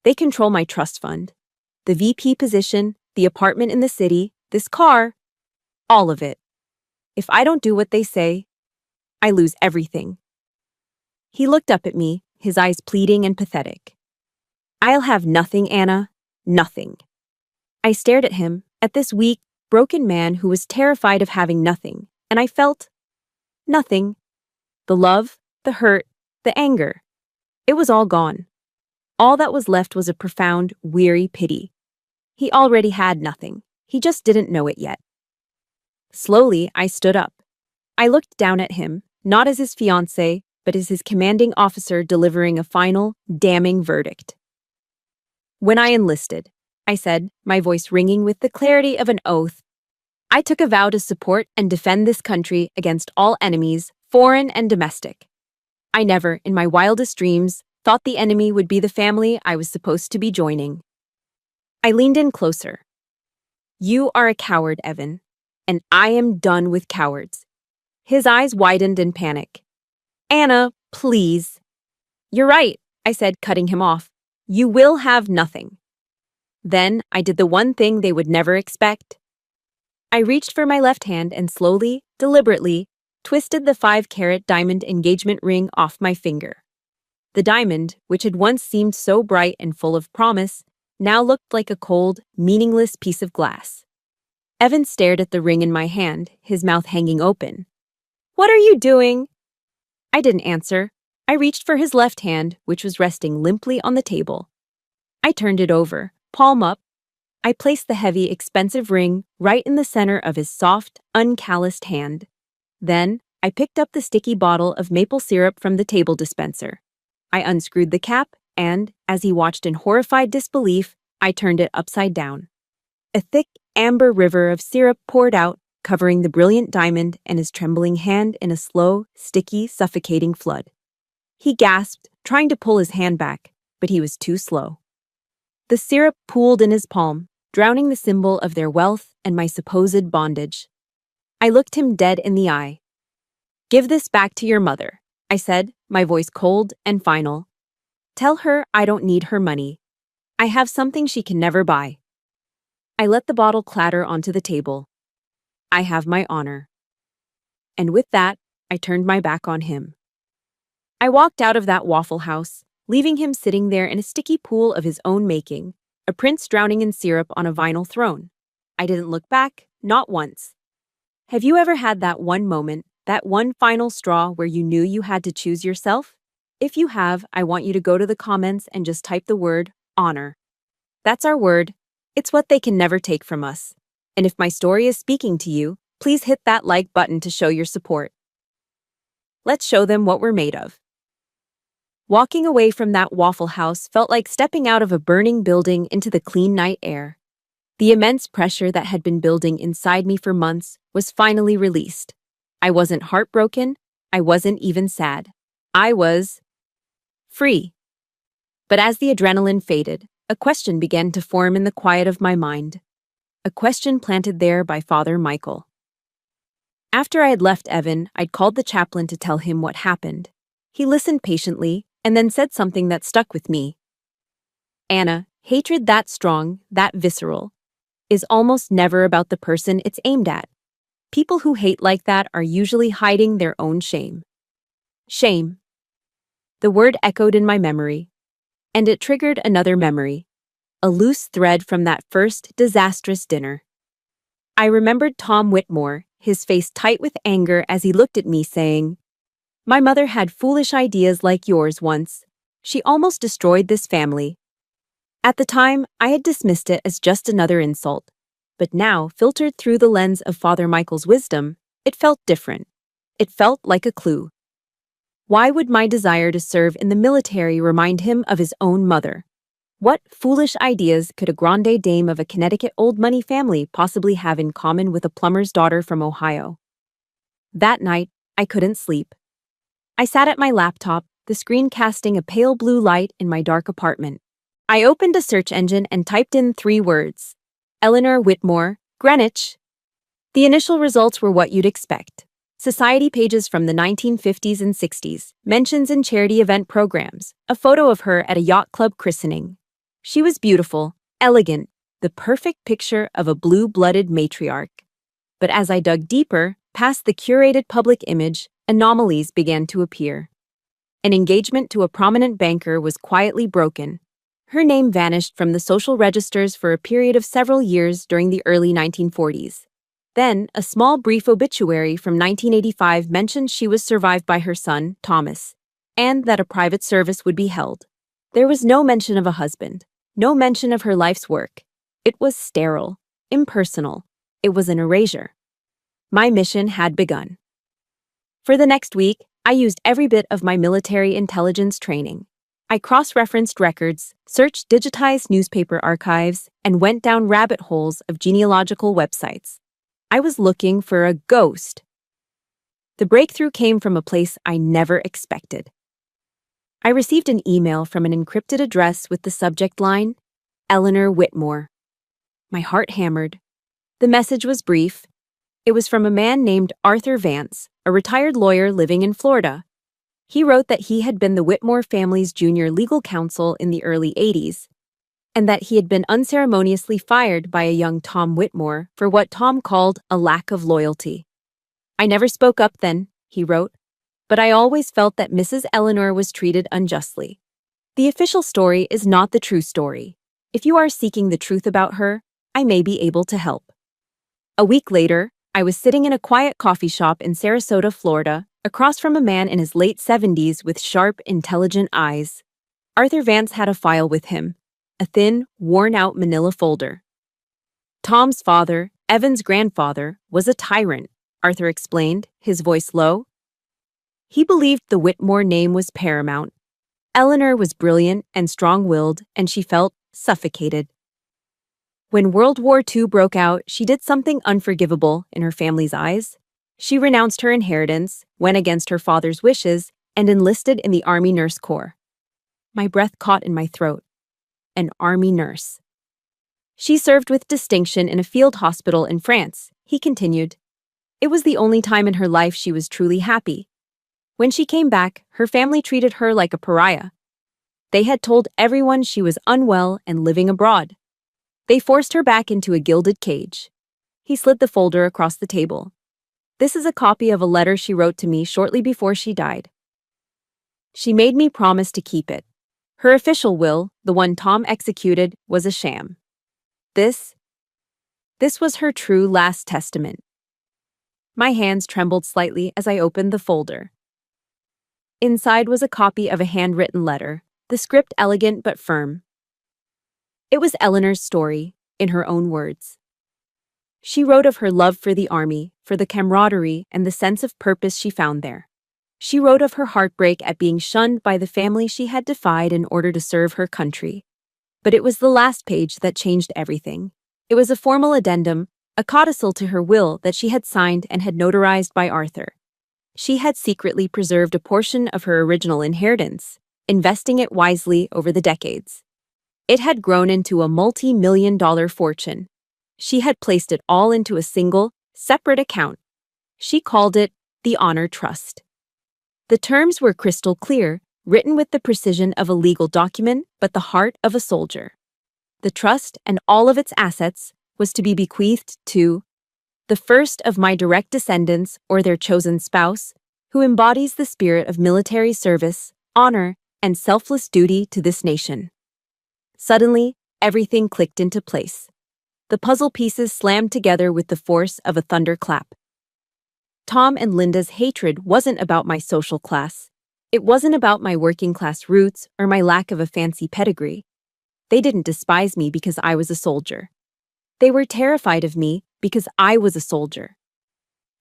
They control my trust fund. The VP position, the apartment in the city, this car, all of it. If I don't do what they say, I lose everything." He looked up at me, his eyes pleading and pathetic. "I'll have nothing, Anna. Nothing." I stared at him, at this weak, broken man who was terrified of having nothing, and I felt nothing. The love, the hurt, the anger. It was all gone. All that was left was a profound, weary pity. He already had nothing. He just didn't know it yet. Slowly, I stood up. I looked down at him, not as his fiancé, but as his commanding officer delivering a final, damning verdict. "When I enlisted," I said, my voice ringing with the clarity of an oath, "I took a vow to support and defend this country against all enemies, foreign and domestic. I never, in my wildest dreams, thought the enemy would be the family I was supposed to be joining." I leaned in closer. "You are a coward, Evan, and I am done with cowards." His eyes widened in panic. "Anna, please." "You're right," I said, cutting him off. "You will have nothing." Then I did the one thing they would never expect. I reached for my left hand and slowly, deliberately, twisted the 5-carat diamond engagement ring off my finger. The diamond, which had once seemed so bright and full of promise, now looked like a cold, meaningless piece of glass. Evan stared at the ring in my hand, his mouth hanging open. "What are you doing?" I didn't answer. I reached for his left hand, which was resting limply on the table. I turned it over, palm up. I placed the heavy, expensive ring right in the center of his soft, uncalloused hand. Then, I picked up the sticky bottle of maple syrup from the table dispenser. I unscrewed the cap, and, as he watched in horrified disbelief, I turned it upside down. A thick, amber river of syrup poured out, covering the brilliant diamond and his trembling hand in a slow, sticky, suffocating flood. He gasped, trying to pull his hand back, but he was too slow. The syrup pooled in his palm, drowning the symbol of their wealth and my supposed bondage. I looked him dead in the eye. "Give this back to your mother," I said, my voice cold and final. "Tell her I don't need her money. I have something she can never buy." I let the bottle clatter onto the table. "I have my honor." and with that, I turned my back on him. I walked out of that Waffle House, leaving him sitting there in a sticky pool of his own making, a prince drowning in syrup on a vinyl throne. I didn't look back, not once. Have you ever had that one moment, that one final straw where you knew you had to choose yourself? If you have, I want you to go to the comments and just type the word honor. That's our word. It's what they can never take from us. And if my story is speaking to you, please hit that like button to show your support. Let's show them what we're made of. Walking away from that Waffle House felt like stepping out of a burning building into the clean night air. The immense pressure that had been building inside me for months was finally released. I wasn't heartbroken. I wasn't even sad. I was free. But as the adrenaline faded, a question began to form in the quiet of my mind. A question planted there by Father Michael. After I had left Evan, I'd called the chaplain to tell him what happened. He listened patiently and then said something that stuck with me. Anna, hatred that strong, that visceral, is almost never about the person it's aimed at. People who hate like that are usually hiding their own shame. Shame. The word echoed in my memory, and it triggered another memory, a loose thread from that first disastrous dinner. I remembered Tom Whitmore, his face tight with anger as he looked at me saying, "My mother had foolish ideas like yours once. She almost destroyed this family." At the time, I had dismissed it as just another insult, but now, filtered through the lens of Father Michael's wisdom, it felt different. It felt like a clue. Why would my desire to serve in the military remind him of his own mother? What foolish ideas could a grande dame of a Connecticut old money family possibly have in common with a plumber's daughter from Ohio? That night, I couldn't sleep. I sat at my laptop, the screen casting a pale blue light in my dark apartment. I opened a search engine and typed in 3 words. Eleanor Whitmore, Greenwich. The initial results were what you'd expect. Society pages from the 1950s and 60s, mentions in charity event programs, a photo of her at a yacht club christening. She was beautiful, elegant, the perfect picture of a blue-blooded matriarch. But as I dug deeper, past the curated public image, anomalies began to appear. An engagement to a prominent banker was quietly broken. Her name vanished from the social registers for a period of several years during the early 1940s. Then, a small brief obituary from 1985 mentioned she was survived by her son, Thomas, and that a private service would be held. There was no mention of a husband, no mention of her life's work. It was sterile, impersonal. It was an erasure. My mission had begun. For the next week, I used every bit of my military intelligence training. I cross-referenced records, searched digitized newspaper archives, and went down rabbit holes of genealogical websites. I was looking for a ghost. The breakthrough came from a place I never expected. I received an email from an encrypted address with the subject line, Eleanor Whitmore. My heart hammered. The message was brief. It was from a man named Arthur Vance, a retired lawyer living in Florida. He wrote that he had been the Whitmore family's junior legal counsel in the early 80s, and that he had been unceremoniously fired by a young Tom Whitmore for what Tom called a lack of loyalty. "I never spoke up then," he wrote, "but I always felt that Mrs. Eleanor was treated unjustly. The official story is not the true story. If you are seeking the truth about her, I may be able to help." A week later, I was sitting in a quiet coffee shop in Sarasota, Florida, across from a man in his late 70s with sharp, intelligent eyes. Arthur Vance had a file with him, a thin, worn-out manila folder. Tom's father, Evan's grandfather, was a tyrant, Arthur explained, his voice low. He believed the Whitmore name was paramount. Eleanor was brilliant and strong-willed, and she felt suffocated. When World War II broke out, she did something unforgivable in her family's eyes. She renounced her inheritance, went against her father's wishes, and enlisted in the Army Nurse Corps. My breath caught in my throat. An Army nurse. She served with distinction in a field hospital in France, he continued. It was the only time in her life she was truly happy. When she came back, her family treated her like a pariah. They had told everyone she was unwell and living abroad. They forced her back into a gilded cage. He slid the folder across the table. This is a copy of a letter she wrote to me shortly before she died. She made me promise to keep it. Her official will, the one Tom executed, was a sham. This was her true last testament. My hands trembled slightly as I opened the folder. Inside was a copy of a handwritten letter, the script elegant but firm. It was Eleanor's story, in her own words. She wrote of her love for the army, for the camaraderie and the sense of purpose she found there. She wrote of her heartbreak at being shunned by the family she had defied in order to serve her country. But it was the last page that changed everything. It was a formal addendum, a codicil to her will that she had signed and had notarized by Arthur. She had secretly preserved a portion of her original inheritance, investing it wisely over the decades. It had grown into a multi-million-dollar fortune. She had placed it all into a single, separate account. She called it the Honor Trust. The terms were crystal clear, written with the precision of a legal document, but the heart of a soldier. The trust and all of its assets was to be bequeathed to the first of my direct descendants or their chosen spouse, who embodies the spirit of military service, honor, and selfless duty to this nation. Suddenly, everything clicked into place. The puzzle pieces slammed together with the force of a thunderclap. Tom and Linda's hatred wasn't about my social class. It wasn't about my working-class roots or my lack of a fancy pedigree. They didn't despise me because I was a soldier. They were terrified of me because I was a soldier.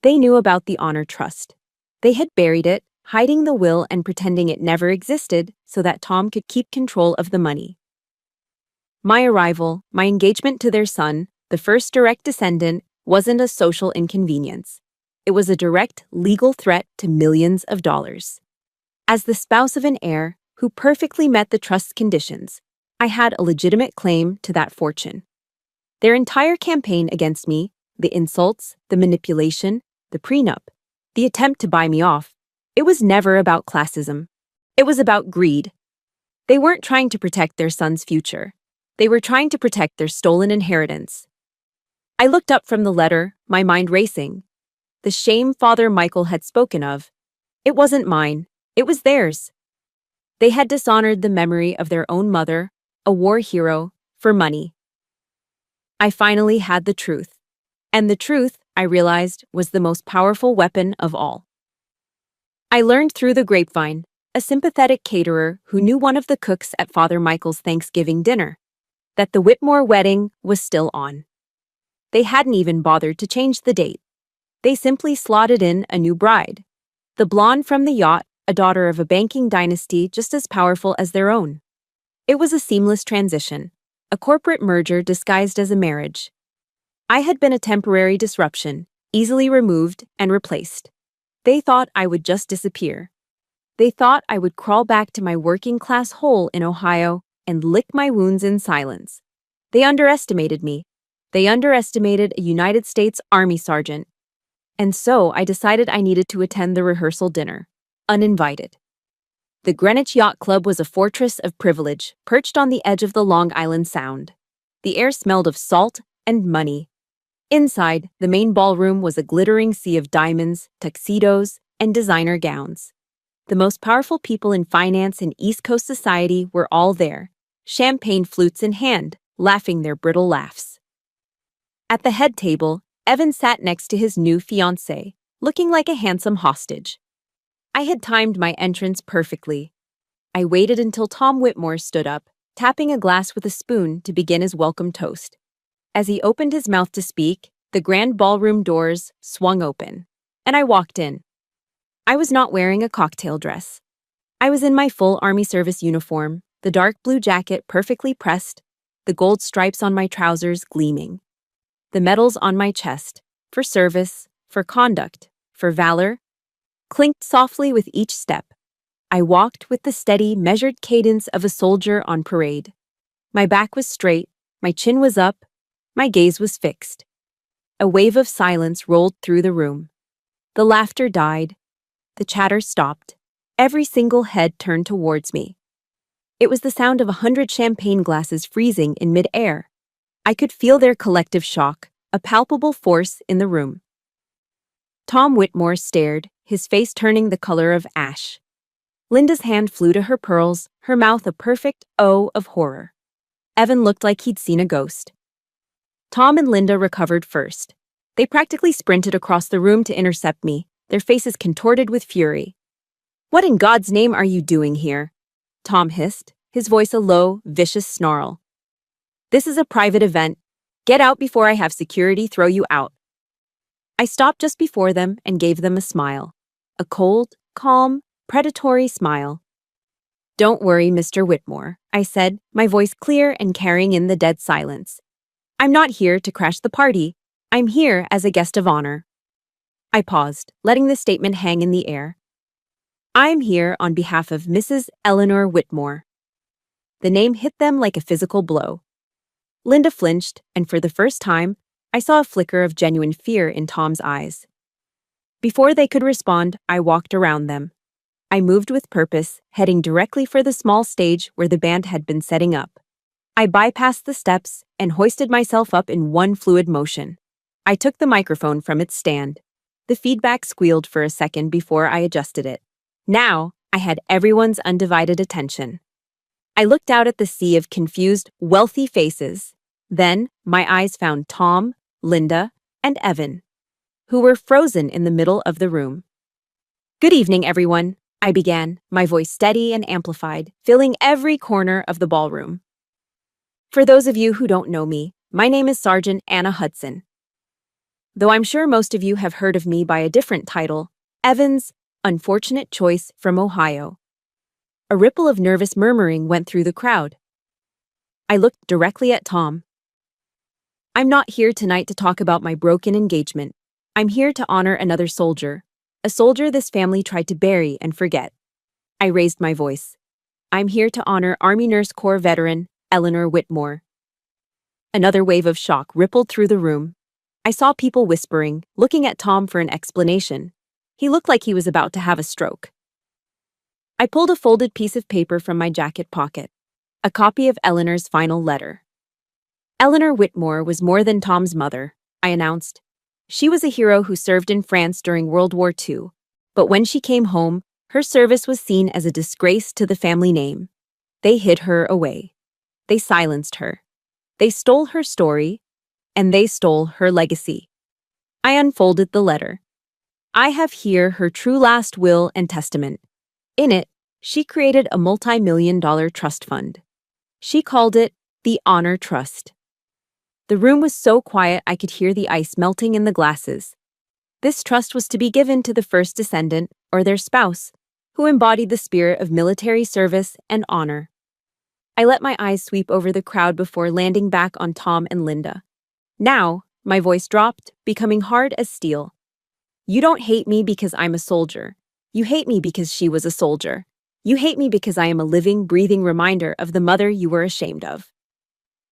They knew about the Honor Trust. They had buried it, hiding the will and pretending it never existed so that Tom could keep control of the money. My arrival, my engagement to their son, the first direct descendant, wasn't a social inconvenience. It was a direct legal threat to millions of dollars. As the spouse of an heir who perfectly met the trust's conditions, I had a legitimate claim to that fortune. Their entire campaign against me, the insults, the manipulation, the prenup, the attempt to buy me off, it was never about classism. It was about greed. They weren't trying to protect their son's future. They were trying to protect their stolen inheritance. I looked up from the letter, my mind racing. The shame Father Michael had spoken of, it wasn't mine, it was theirs. They had dishonored the memory of their own mother, a war hero, for money. I finally had the truth. And the truth, I realized, was the most powerful weapon of all. I learned through the grapevine, a sympathetic caterer who knew one of the cooks at Father Michael's Thanksgiving dinner, that the Whitmore wedding was still on. They hadn't even bothered to change the date. They simply slotted in a new bride. The blonde from the yacht, a daughter of a banking dynasty just as powerful as their own. It was a seamless transition, a corporate merger disguised as a marriage. I had been a temporary disruption, easily removed and replaced. They thought I would just disappear. They thought I would crawl back to my working-class hole in Ohio and lick my wounds in silence. They underestimated me. They underestimated a United States Army sergeant. And so I decided I needed to attend the rehearsal dinner, uninvited. The Greenwich Yacht Club was a fortress of privilege, perched on the edge of the Long Island Sound. The air smelled of salt and money. Inside, the main ballroom was a glittering sea of diamonds, tuxedos, and designer gowns. The most powerful people in finance and East Coast society were all there, champagne flutes in hand, laughing their brittle laughs. At the head table, Evan sat next to his new fiancé, looking like a handsome hostage. I had timed my entrance perfectly. I waited until Tom Whitmore stood up, tapping a glass with a spoon to begin his welcome toast. As he opened his mouth to speak, the grand ballroom doors swung open, and I walked in. I was not wearing a cocktail dress. I was in my full Army service uniform, the dark blue jacket perfectly pressed, the gold stripes on my trousers gleaming. The medals on my chest, for service, for conduct, for valor, clinked softly with each step. I walked with the steady, measured cadence of a soldier on parade. My back was straight, my chin was up, my gaze was fixed. A wave of silence rolled through the room. The laughter died. The chatter stopped. Every single head turned towards me. It was the sound of 100 champagne glasses freezing in mid-air. I could feel their collective shock, a palpable force in the room. Tom Whitmore stared, his face turning the color of ash. Linda's hand flew to her pearls, her mouth a perfect O of horror. Evan looked like he'd seen a ghost. Tom and Linda recovered first. They practically sprinted across the room to intercept me, their faces contorted with fury. "What in God's name are you doing here?" Tom hissed, his voice a low, vicious snarl. "This is a private event. Get out before I have security throw you out." I stopped just before them and gave them a smile. A cold, calm, predatory smile. "Don't worry, Mr. Whitmore," I said, my voice clear and carrying in the dead silence. "I'm not here to crash the party. I'm here as a guest of honor." I paused, letting the statement hang in the air. "I'm here on behalf of Mrs. Eleanor Whitmore." The name hit them like a physical blow. Linda flinched, and for the first time, I saw a flicker of genuine fear in Tom's eyes. Before they could respond, I walked around them. I moved with purpose, heading directly for the small stage where the band had been setting up. I bypassed the steps and hoisted myself up in one fluid motion. I took the microphone from its stand. The feedback squealed for a second before I adjusted it. Now, I had everyone's undivided attention. I looked out at the sea of confused, wealthy faces. Then, my eyes found Tom, Linda, and Evan, who were frozen in the middle of the room. "Good evening, everyone," I began, my voice steady and amplified, filling every corner of the ballroom. "For those of you who don't know me, my name is Sergeant Anna Hudson. Though I'm sure most of you have heard of me by a different title, Evan's Unfortunate Choice from Ohio." A ripple of nervous murmuring went through the crowd. I looked directly at Tom. "I'm not here tonight to talk about my broken engagement. I'm here to honor another soldier, a soldier this family tried to bury and forget." I raised my voice. "I'm here to honor Army Nurse Corps veteran Eleanor Whitmore." Another wave of shock rippled through the room. I saw people whispering, looking at Tom for an explanation. He looked like he was about to have a stroke. I pulled a folded piece of paper from my jacket pocket, a copy of Eleanor's final letter. "Eleanor Whitmore was more than Tom's mother," I announced. "She was a hero who served in France during World War II, but when she came home, her service was seen as a disgrace to the family name. They hid her away. They silenced her. They stole her story, and they stole her legacy." I unfolded the letter. "I have here her true last will and testament. In it, she created a multi-million-dollar trust fund. She called it the Honor Trust." The room was so quiet I could hear the ice melting in the glasses. This trust was to be given to the first descendant, or their spouse, who embodied the spirit of military service and honor. I let my eyes sweep over the crowd before landing back on Tom and Linda. Now, my voice dropped, becoming hard as steel. "You don't hate me because I'm a soldier. You hate me because she was a soldier. You hate me because I am a living, breathing reminder of the mother you were ashamed of."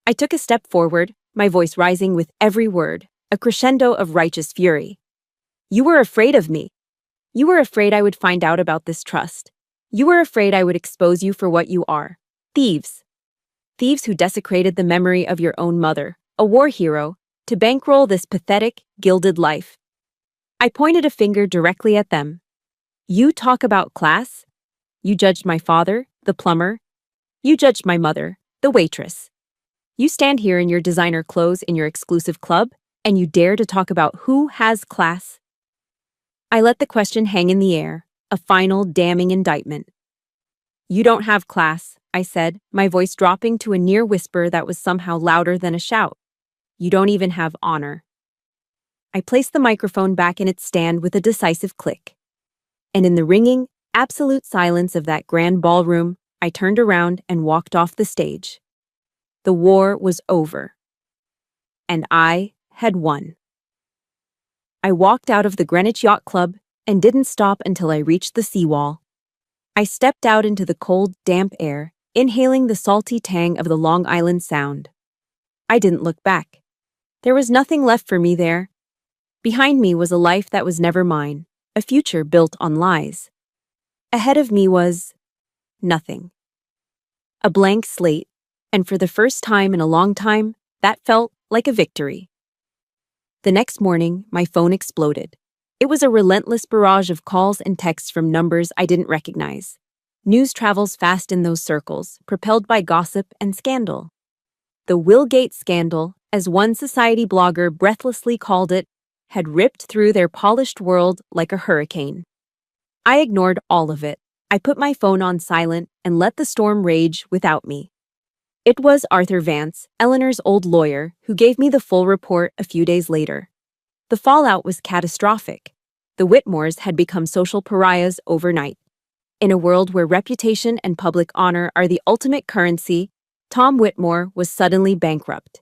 I took a step forward, my voice rising with every word, a crescendo of righteous fury. "You were afraid of me. You were afraid I would find out about this trust. You were afraid I would expose you for what you are. Thieves. Thieves who desecrated the memory of your own mother, a war hero, to bankroll this pathetic, gilded life." I pointed a finger directly at them. "You talk about class? You judged my father, the plumber. You judged my mother, the waitress. You stand here in your designer clothes in your exclusive club, and you dare to talk about who has class?" I let the question hang in the air, a final damning indictment. "You don't have class," I said, my voice dropping to a near whisper that was somehow louder than a shout. "You don't even have honor." I placed the microphone back in its stand with a decisive click. And in the ringing, absolute silence of that grand ballroom, I turned around and walked off the stage. The war was over. And I had won. I walked out of the Greenwich Yacht Club and didn't stop until I reached the seawall. I stepped out into the cold, damp air, inhaling the salty tang of the Long Island Sound. I didn't look back. There was nothing left for me there. Behind me was a life that was never mine, a future built on lies. Ahead of me was nothing. A blank slate, and for the first time in a long time, that felt like a victory. The next morning, my phone exploded. It was a relentless barrage of calls and texts from numbers I didn't recognize. News travels fast in those circles, propelled by gossip and scandal. The Willgate scandal, as one society blogger breathlessly called it, had ripped through their polished world like a hurricane. I ignored all of it. I put my phone on silent and let the storm rage without me. It was Arthur Vance, Eleanor's old lawyer, who gave me the full report a few days later. The fallout was catastrophic. The Whitmores had become social pariahs overnight. In a world where reputation and public honor are the ultimate currency, Tom Whitmore was suddenly bankrupt.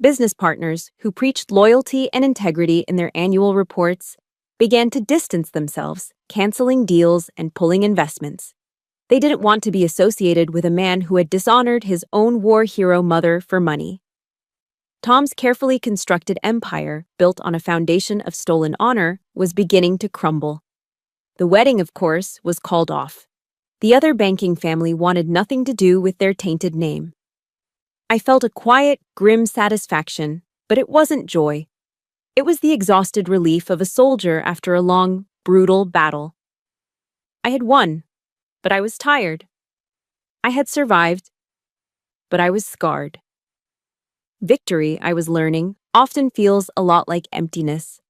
Business partners, who preached loyalty and integrity in their annual reports, began to distance themselves, canceling deals and pulling investments. They didn't want to be associated with a man who had dishonored his own war hero mother for money. Tom's carefully constructed empire, built on a foundation of stolen honor, was beginning to crumble. The wedding, of course, was called off. The other banking family wanted nothing to do with their tainted name. I felt a quiet, grim satisfaction, but it wasn't joy. It was the exhausted relief of a soldier after a long, brutal battle. I had won, but I was tired. I had survived, but I was scarred. Victory, I was learning, often feels a lot like emptiness.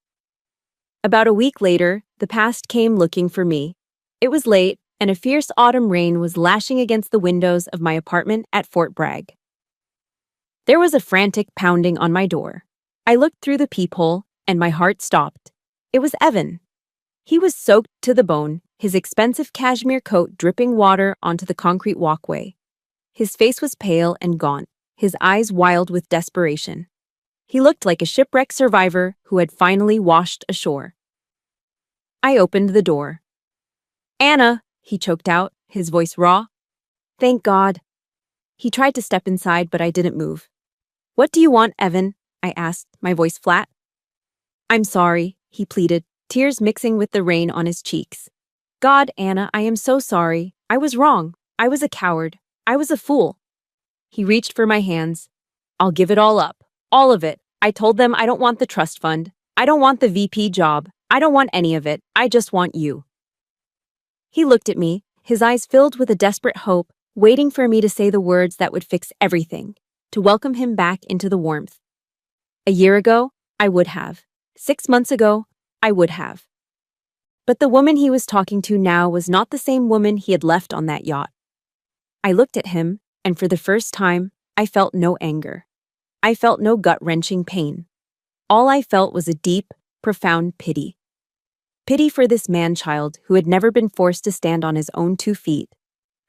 About a week later, the past came looking for me. It was late, and a fierce autumn rain was lashing against the windows of my apartment at Fort Bragg. There was a frantic pounding on my door. I looked through the peephole, and my heart stopped. It was Evan. He was soaked to the bone, his expensive cashmere coat dripping water onto the concrete walkway. His face was pale and gaunt, his eyes wild with desperation. He looked like a shipwreck survivor who had finally washed ashore. I opened the door. "Anna," he choked out, his voice raw. "Thank God." He tried to step inside, but I didn't move. "What do you want, Evan?" I asked, my voice flat. "I'm sorry," he pleaded, tears mixing with the rain on his cheeks. "God, Anna, I am so sorry. I was wrong. I was a coward. I was a fool." He reached for my hands. "I'll give it all up. All of it. I told them I don't want the trust fund. I don't want the VP job. I don't want any of it. I just want you." He looked at me, his eyes filled with a desperate hope, waiting for me to say the words that would fix everything, to welcome him back into the warmth. A year ago, I would have. 6 months ago, I would have. But the woman he was talking to now was not the same woman he had left on that yacht. I looked at him, and for the first time, I felt no anger. I felt no gut-wrenching pain. All I felt was a deep, profound pity. Pity for this man-child who had never been forced to stand on his own 2 feet,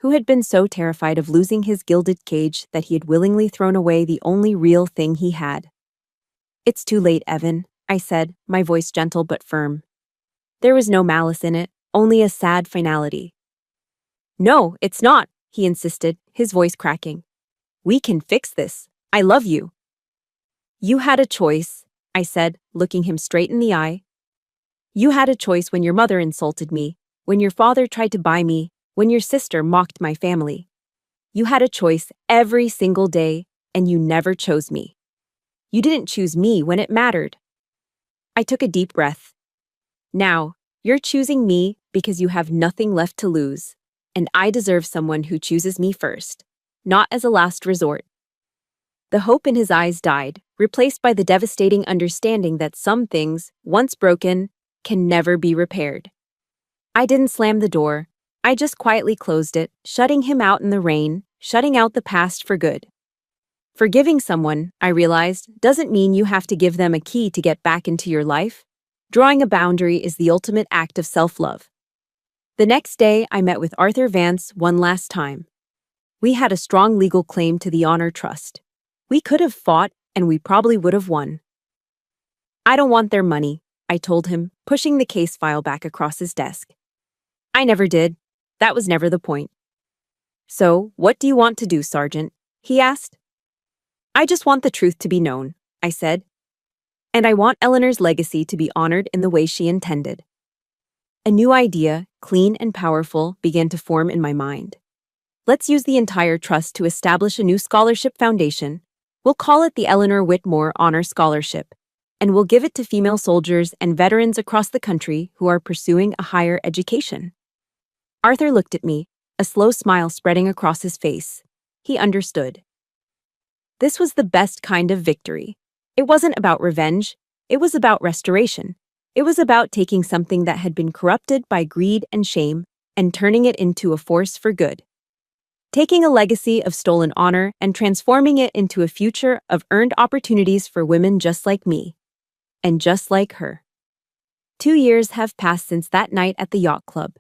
who had been so terrified of losing his gilded cage that he had willingly thrown away the only real thing he had. "It's too late, Evan," I said, my voice gentle but firm. There was no malice in it, only a sad finality. "No, it's not," he insisted, his voice cracking. "We can fix this. I love you." "You had a choice," I said, looking him straight in the eye. "You had a choice when your mother insulted me, when your father tried to buy me, when your sister mocked my family. You had a choice every single day, and you never chose me. You didn't choose me when it mattered." I took a deep breath. "Now, you're choosing me because you have nothing left to lose, and I deserve someone who chooses me first, not as a last resort." The hope in his eyes died, replaced by the devastating understanding that some things, once broken, can never be repaired. I didn't slam the door. I just quietly closed it, shutting him out in the rain, shutting out the past for good. Forgiving someone, I realized, doesn't mean you have to give them a key to get back into your life. Drawing a boundary is the ultimate act of self-love. The next day, I met with Arthur Vance one last time. We had a strong legal claim to the honor trust. We could have fought, and we probably would have won. "I don't want their money," I told him, pushing the case file back across his desk. "I never did. That was never the point." "So, what do you want to do, Sergeant?" he asked. "I just want the truth to be known," I said. "And I want Eleanor's legacy to be honored in the way she intended." A new idea, clean and powerful, began to form in my mind. Let's use the entire trust to establish a new scholarship foundation. We'll call it the Eleanor Whitmore Honor Scholarship. and we'll give it to female soldiers and veterans across the country who are pursuing a higher education." Arthur looked at me, a slow smile spreading across his face. He understood. This was the best kind of victory. It wasn't about revenge. It was about restoration. It was about taking something that had been corrupted by greed and shame and turning it into a force for good. Taking a legacy of stolen honor and transforming it into a future of earned opportunities for women just like me. And just like her. 2 years have passed since that night at the yacht club.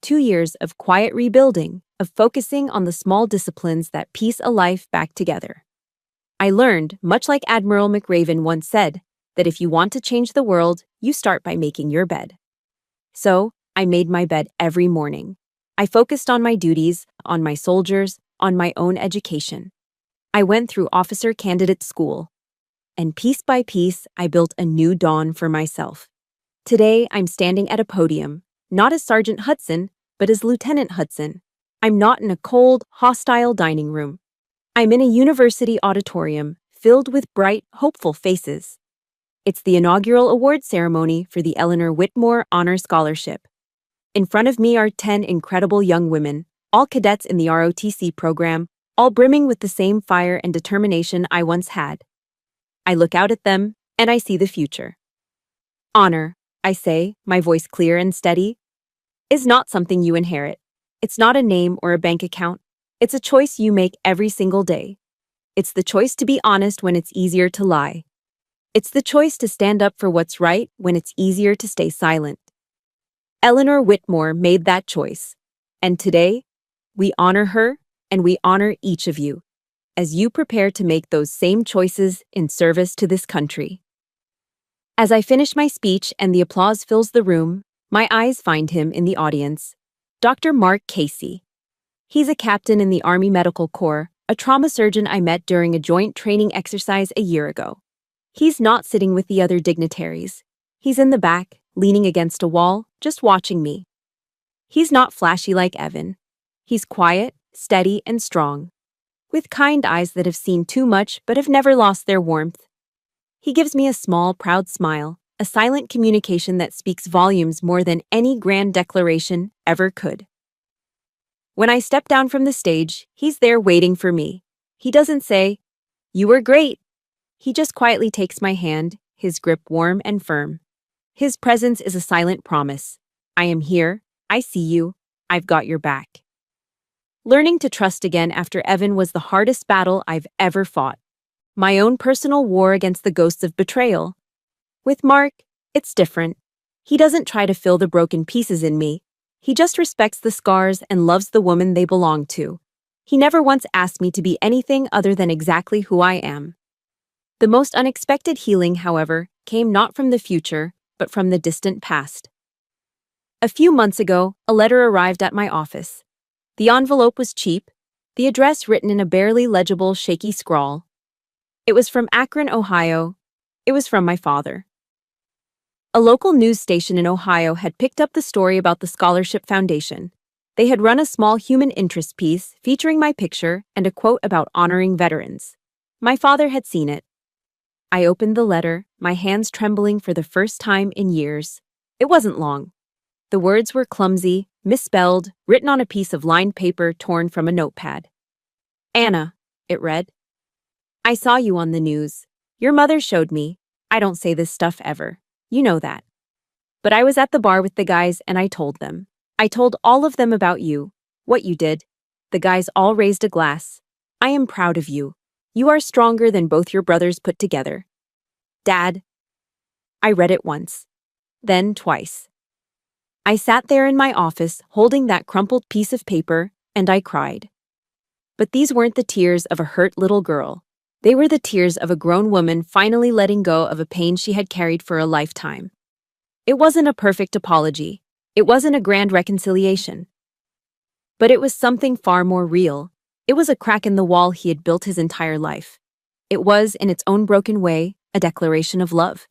2 years of quiet rebuilding, of focusing on the small disciplines that piece a life back together. I learned, much like Admiral McRaven once said, that if you want to change the world, you start by making your bed. So, I made my bed every morning. I focused on my duties, on my soldiers, on my own education. I went through officer candidate school. And piece by piece, I built a new dawn for myself. Today, I'm standing at a podium, not as Sergeant Hudson, but as Lieutenant Hudson. I'm not in a cold, hostile dining room. I'm in a university auditorium filled with bright, hopeful faces. It's the inaugural award ceremony for the Eleanor Whitmore Honor Scholarship. In front of me are 10 incredible young women, all cadets in the ROTC program, all brimming with the same fire and determination I once had. I look out at them, and I see the future. Honor, I say, my voice clear and steady, is not something you inherit. It's not a name or a bank account. It's a choice you make every single day. It's the choice to be honest when it's easier to lie. It's the choice to stand up for what's right when it's easier to stay silent. Eleanor Whitmore made that choice. And today, we honor her and we honor each of you as you prepare to make those same choices in service to this country. As I finish my speech and the applause fills the room, my eyes find him in the audience, Dr. Mark Casey. He's a captain in the Army Medical Corps, a trauma surgeon I met during a joint training exercise a year ago. He's not sitting with the other dignitaries. He's in the back, leaning against a wall, just watching me. He's not flashy like Evan. He's quiet, steady, and strong, with kind eyes that have seen too much but have never lost their warmth. He gives me a small, proud smile, a silent communication that speaks volumes more than any grand declaration ever could. When I step down from the stage, he's there waiting for me. He doesn't say, "You were great." He just quietly takes my hand, his grip warm and firm. His presence is a silent promise. I am here, I see you, I've got your back. Learning to trust again after Evan was the hardest battle I've ever fought. My own personal war against the ghosts of betrayal. With Mark, it's different. He doesn't try to fill the broken pieces in me. He just respects the scars and loves the woman they belong to. He never once asked me to be anything other than exactly who I am. The most unexpected healing, however, came not from the future, but from the distant past. A few months ago, a letter arrived at my office. The envelope was cheap, the address written in a barely legible, shaky scrawl. It was from Akron, Ohio. It was from my father. A local news station in Ohio had picked up the story about the Scholarship Foundation. They had run a small human interest piece featuring my picture and a quote about honoring veterans. My father had seen it. I opened the letter, my hands trembling for the first time in years. It wasn't long. The words were clumsy, misspelled, written on a piece of lined paper torn from a notepad. "Anna," it read. "I saw you on the news. Your mother showed me. I don't say this stuff ever. You know that. But I was at the bar with the guys and I told them. I told all of them about you, what you did. The guys all raised a glass. I am proud of you. You are stronger than both your brothers put together. Dad." I read it once, then twice. I sat there in my office holding that crumpled piece of paper, and I cried. But these weren't the tears of a hurt little girl. They were the tears of a grown woman finally letting go of a pain she had carried for a lifetime. It wasn't a perfect apology. It wasn't a grand reconciliation. But it was something far more real. It was a crack in the wall he had built his entire life. It was, in its own broken way, a declaration of love.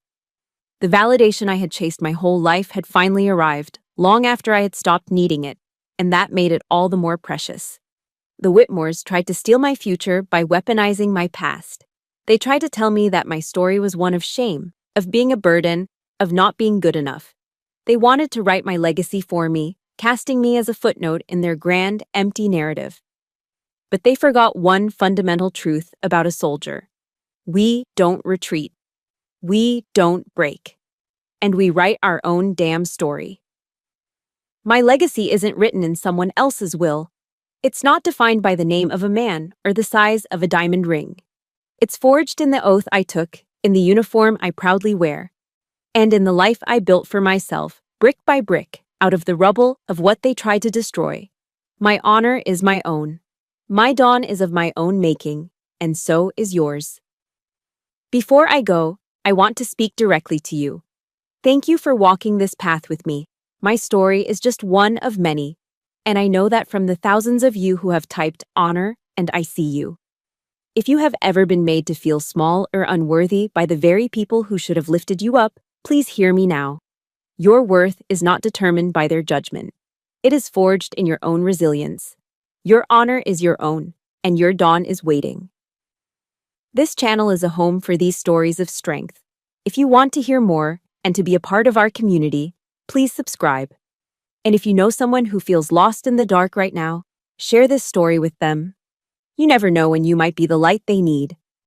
The validation I had chased my whole life had finally arrived, long after I had stopped needing it, and that made it all the more precious. The Whitmores tried to steal my future by weaponizing my past. They tried to tell me that my story was one of shame, of being a burden, of not being good enough. They wanted to write my legacy for me, casting me as a footnote in their grand, empty narrative. But they forgot one fundamental truth about a soldier. We don't retreat. We don't break. And we write our own damn story. My legacy isn't written in someone else's will. It's not defined by the name of a man or the size of a diamond ring. It's forged in the oath I took, in the uniform I proudly wear, and in the life I built for myself, brick by brick, out of the rubble of what they tried to destroy. My honor is my own. My dawn is of my own making, and so is yours. Before I go, I want to speak directly to you. Thank you for walking this path with me. My story is just one of many, and I know that from the thousands of you who have typed honor and I see you. If you have ever been made to feel small or unworthy by the very people who should have lifted you up, please hear me now. Your worth is not determined by their judgment. It is forged in your own resilience. Your honor is your own, and your dawn is waiting. This channel is a home for these stories of strength. If you want to hear more and to be a part of our community, please subscribe. And if you know someone who feels lost in the dark right now, share this story with them. You never know when you might be the light they need.